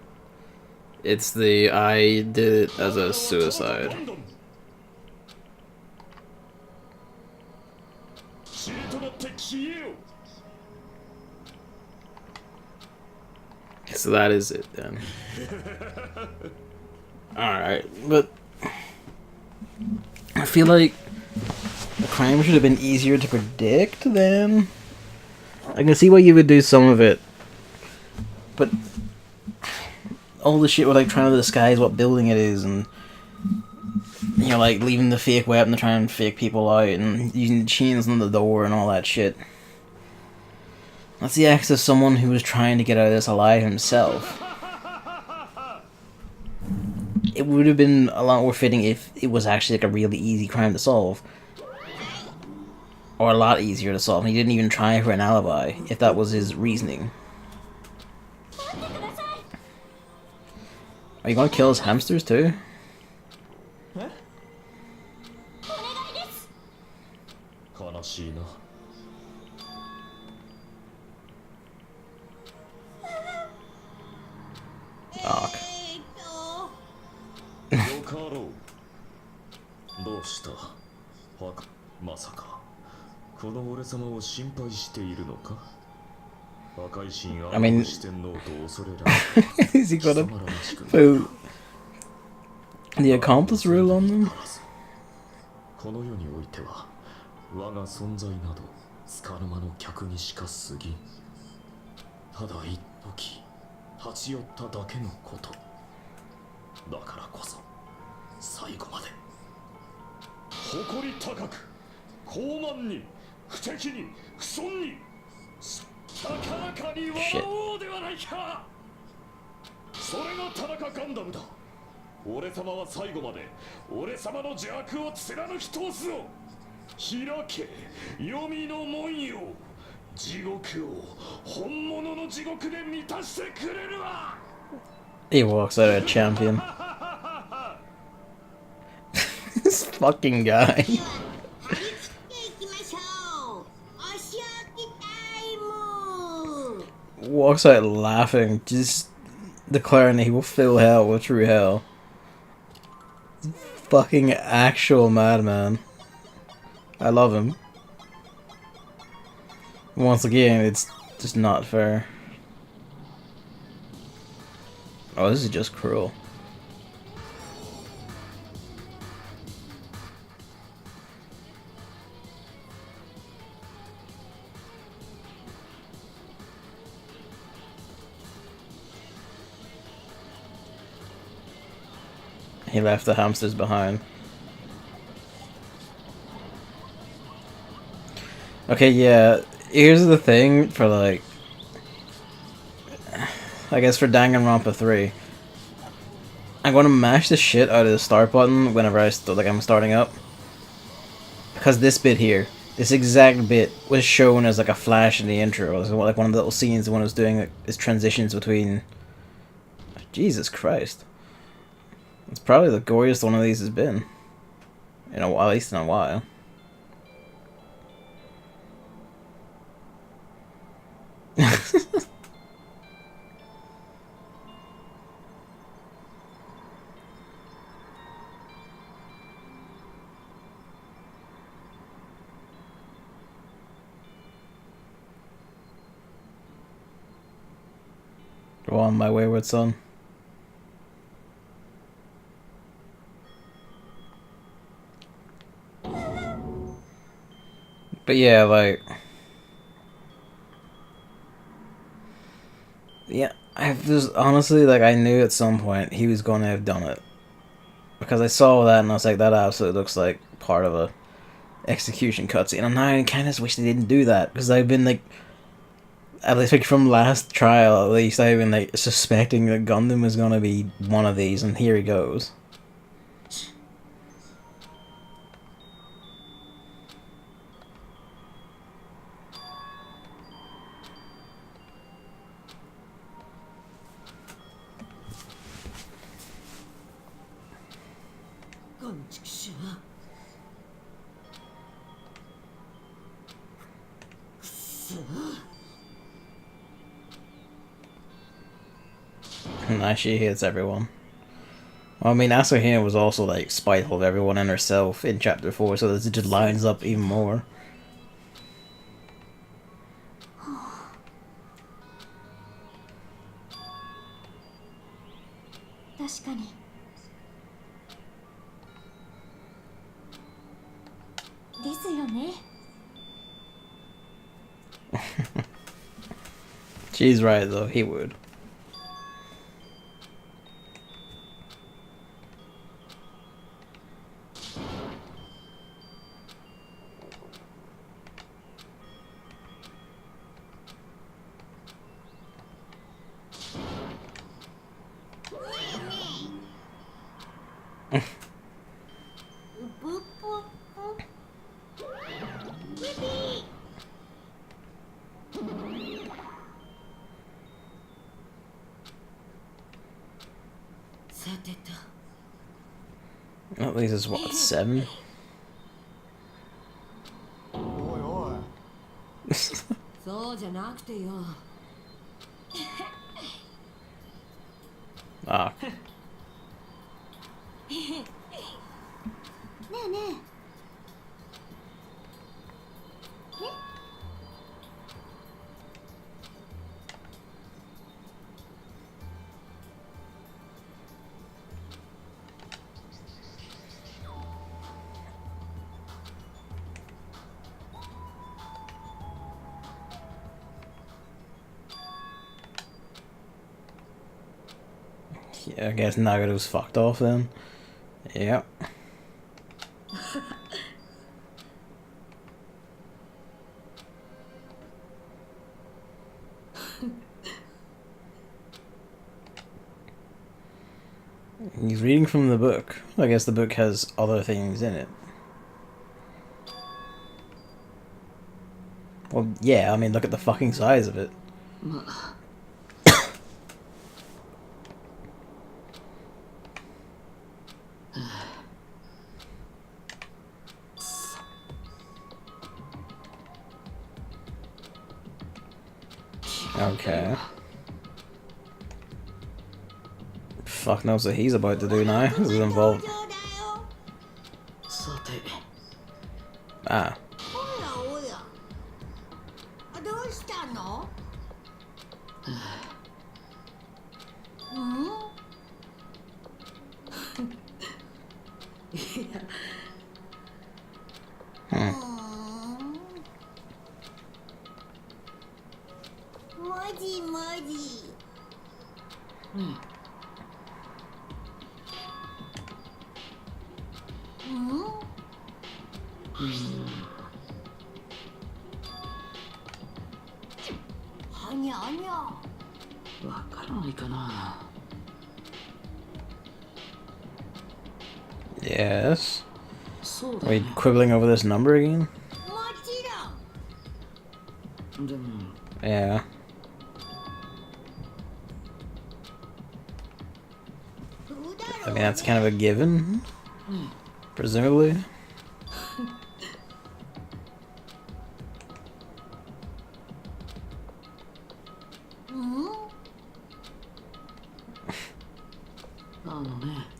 It's the I did it as a suicide. 血となって消えよ。 So that is it then. Alright, but I feel like the crime should have been easier to predict then. I can see why you would do some of it, but all the shit with like trying to disguise what building it is, and you know, like leaving the fake weapon to try and fake people out, and using the chains on the door and all that shit. That's the acts of someone who was trying to get out of this alive himself. It would have been a lot more fitting if it was actually like a really easy crime to solve. Or a lot easier to solve. He didn't even try for an alibi, if that was his reasoning. Are you gonna kill his hamsters too? Huh? 悲しいな。 Ark. よかろう。どうした？まさかこの俺様を心配しているのか？赤い神あの四天王と恐れられ。 Is he gonna put the accomplice rule on them? この世においては我が存在などつかの間の客にしか過ぎん。ただ一時立ち寄っただけのこと。だからこそ最後まで誇り高く高慢に不敵に不遜に高らかに笑おうではないか。それが田中ガンダムだ。俺様は最後まで俺様の邪悪を貫き通すぞ。開け黄泉の門よ。地獄を本物の地獄で満たしてくれるわ。 He walks out a champion. This fucking guy. Walks out laughing, just declaring that he will fill hell with true hell. Fucking actual madman. I love him. Once again, it's just not fair. Oh, this is just cruel. He left the hamsters behind. Okay, yeah, here's the thing for, like, I guess for Danganronpa 3. I'm gonna mash the shit out of the start button whenever I'm starting up. Because this bit here, this exact bit, was shown as like a flash in the intro. It was like one of the little scenes when it was doing like, its transitions between... Jesus Christ. It's probably the goriest one of these has been. In a while, at least in a while. Go on, my wayward son. But yeah, like... Yeah, I just honestly, like, I knew at some point he was going to have done it. Because I saw that and I was like, that absolutely looks like part of a execution cutscene. And I kind of wish they didn't do that. Because I've been, like... At least like from last trial, at least I even like suspecting that Gundam was gonna be one of these, and here he goes. And she hits everyone. Well, I mean, Asahina was also like spiteful of everyone and herself in chapter 4, so this just lines up even more. 確かに。ですよね。 She's right though, he would. At least it's what, 7? おいおいそうじゃなくてよ。 Ah. ねえねえ。 Yeah, I guess Nagato's fucked off then. Yep. He's reading from the book. I guess the book has other things in it. Well, yeah, I mean, look at the fucking size of it. Okay. Fuck knows what he's about to do now. This is involved. さて Ah. おやおやどうしたのもじもじ はにゃはにゃ わからないかな Yes. そうだ Are we ね quibbling over this number again? もちろん でも Yeah. I mean, that's kind of a given. Presumably.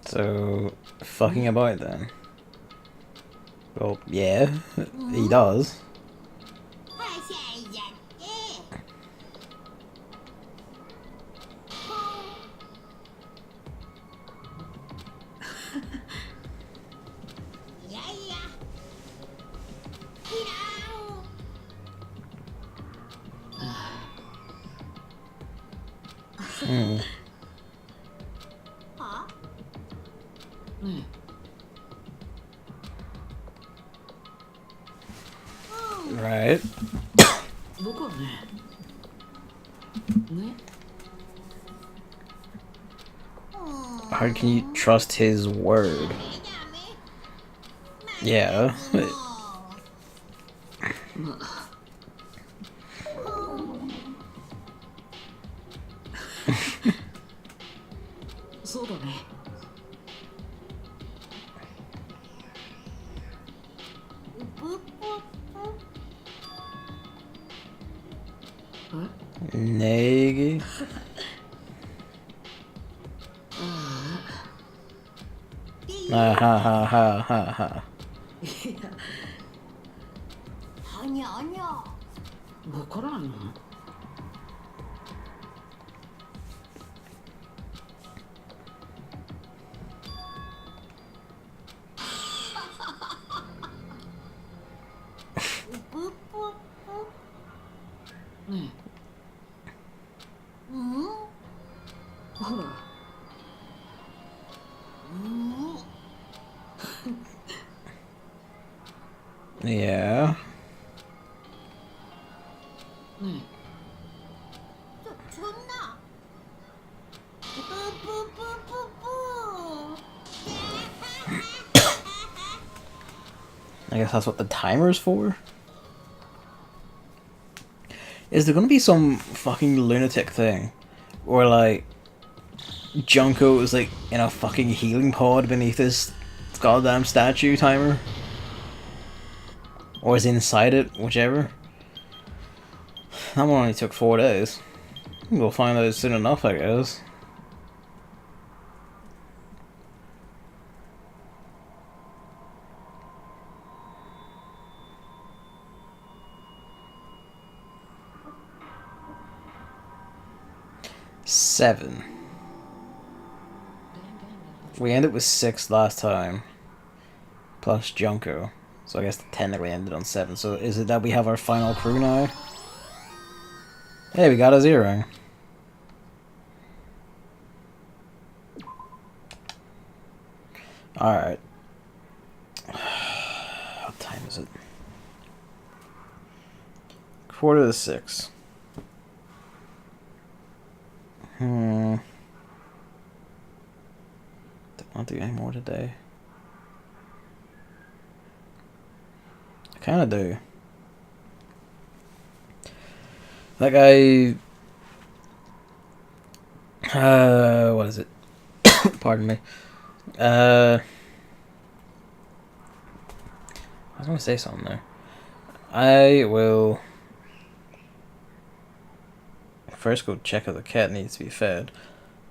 So, fucking about then. Well, yeah, he does. はしゃいじゃっていやいやいらん Hmm. は Right. 僕はねね How can you trust his word? Yeah. まあそうだねえ Neg. あははははは。はにゃにゃ。わからんのねえほら Yeah. ねそんな。プープープープープー。 I guess that's what the timer's for? Is there gonna be some fucking lunatic thing? Or like Junko is like in a fucking healing pod beneath this goddamn statue timer? Or is inside it, whichever. That one only took 4 days. We'll find out soon enough, I guess. Seven. We ended with 6 last time. Plus Junko. So I guess technically ended on 7. So is it that we have our final crew now? Hey, we got a 0. Alright. What time is it? 5:45. Don't want to do any more today. I kind of do. Like what is it? Pardon me. I was gonna say something there. I will first go check if the cat needs to be fed.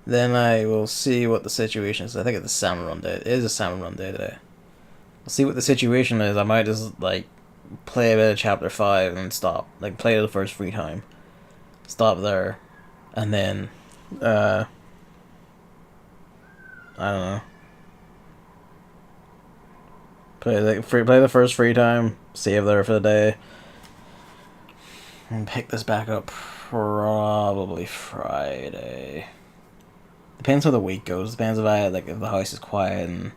Then I will see what the situation is. I think it's a salmon run day. It is a salmon run day today. I'll see what the situation is. I might just like play a bit of chapter 5 and stop. Like play the first free time. Stop there. And then I don't know. Play the first free time, save there for the day. And pick this back up probably Friday. Depends how the week goes. Depends if the house is quiet and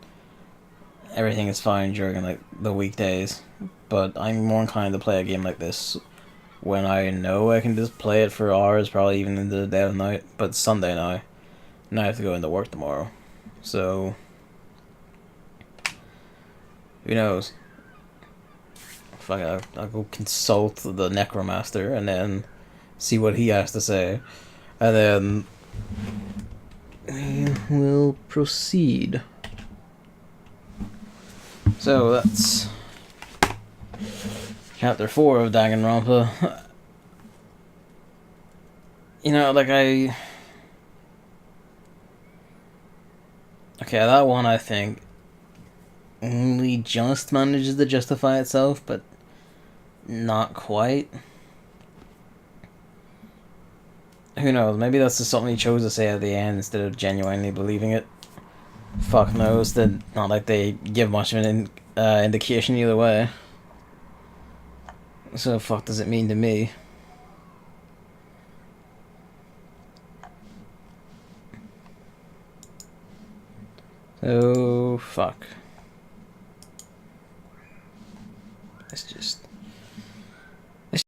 everything is fine during like the weekdays. But I'm more inclined to play a game like this when I know I can just play it for hours, probably even into the dead of night. But it's Sunday now. Now I have to go into work tomorrow. So who knows? Fuck, I'll go consult the necromancer and then see what he has to say. And then we will proceed. So that's chapter 4 of Danganronpa. You know, like okay, that one I think only just manages to justify itself, but not quite. Who knows? Maybe that's just something he chose to say at the end instead of genuinely believing it. Fuck knows. That not like they give much of an indication either way. So fuck does it mean to me? Oh fuck. Let's just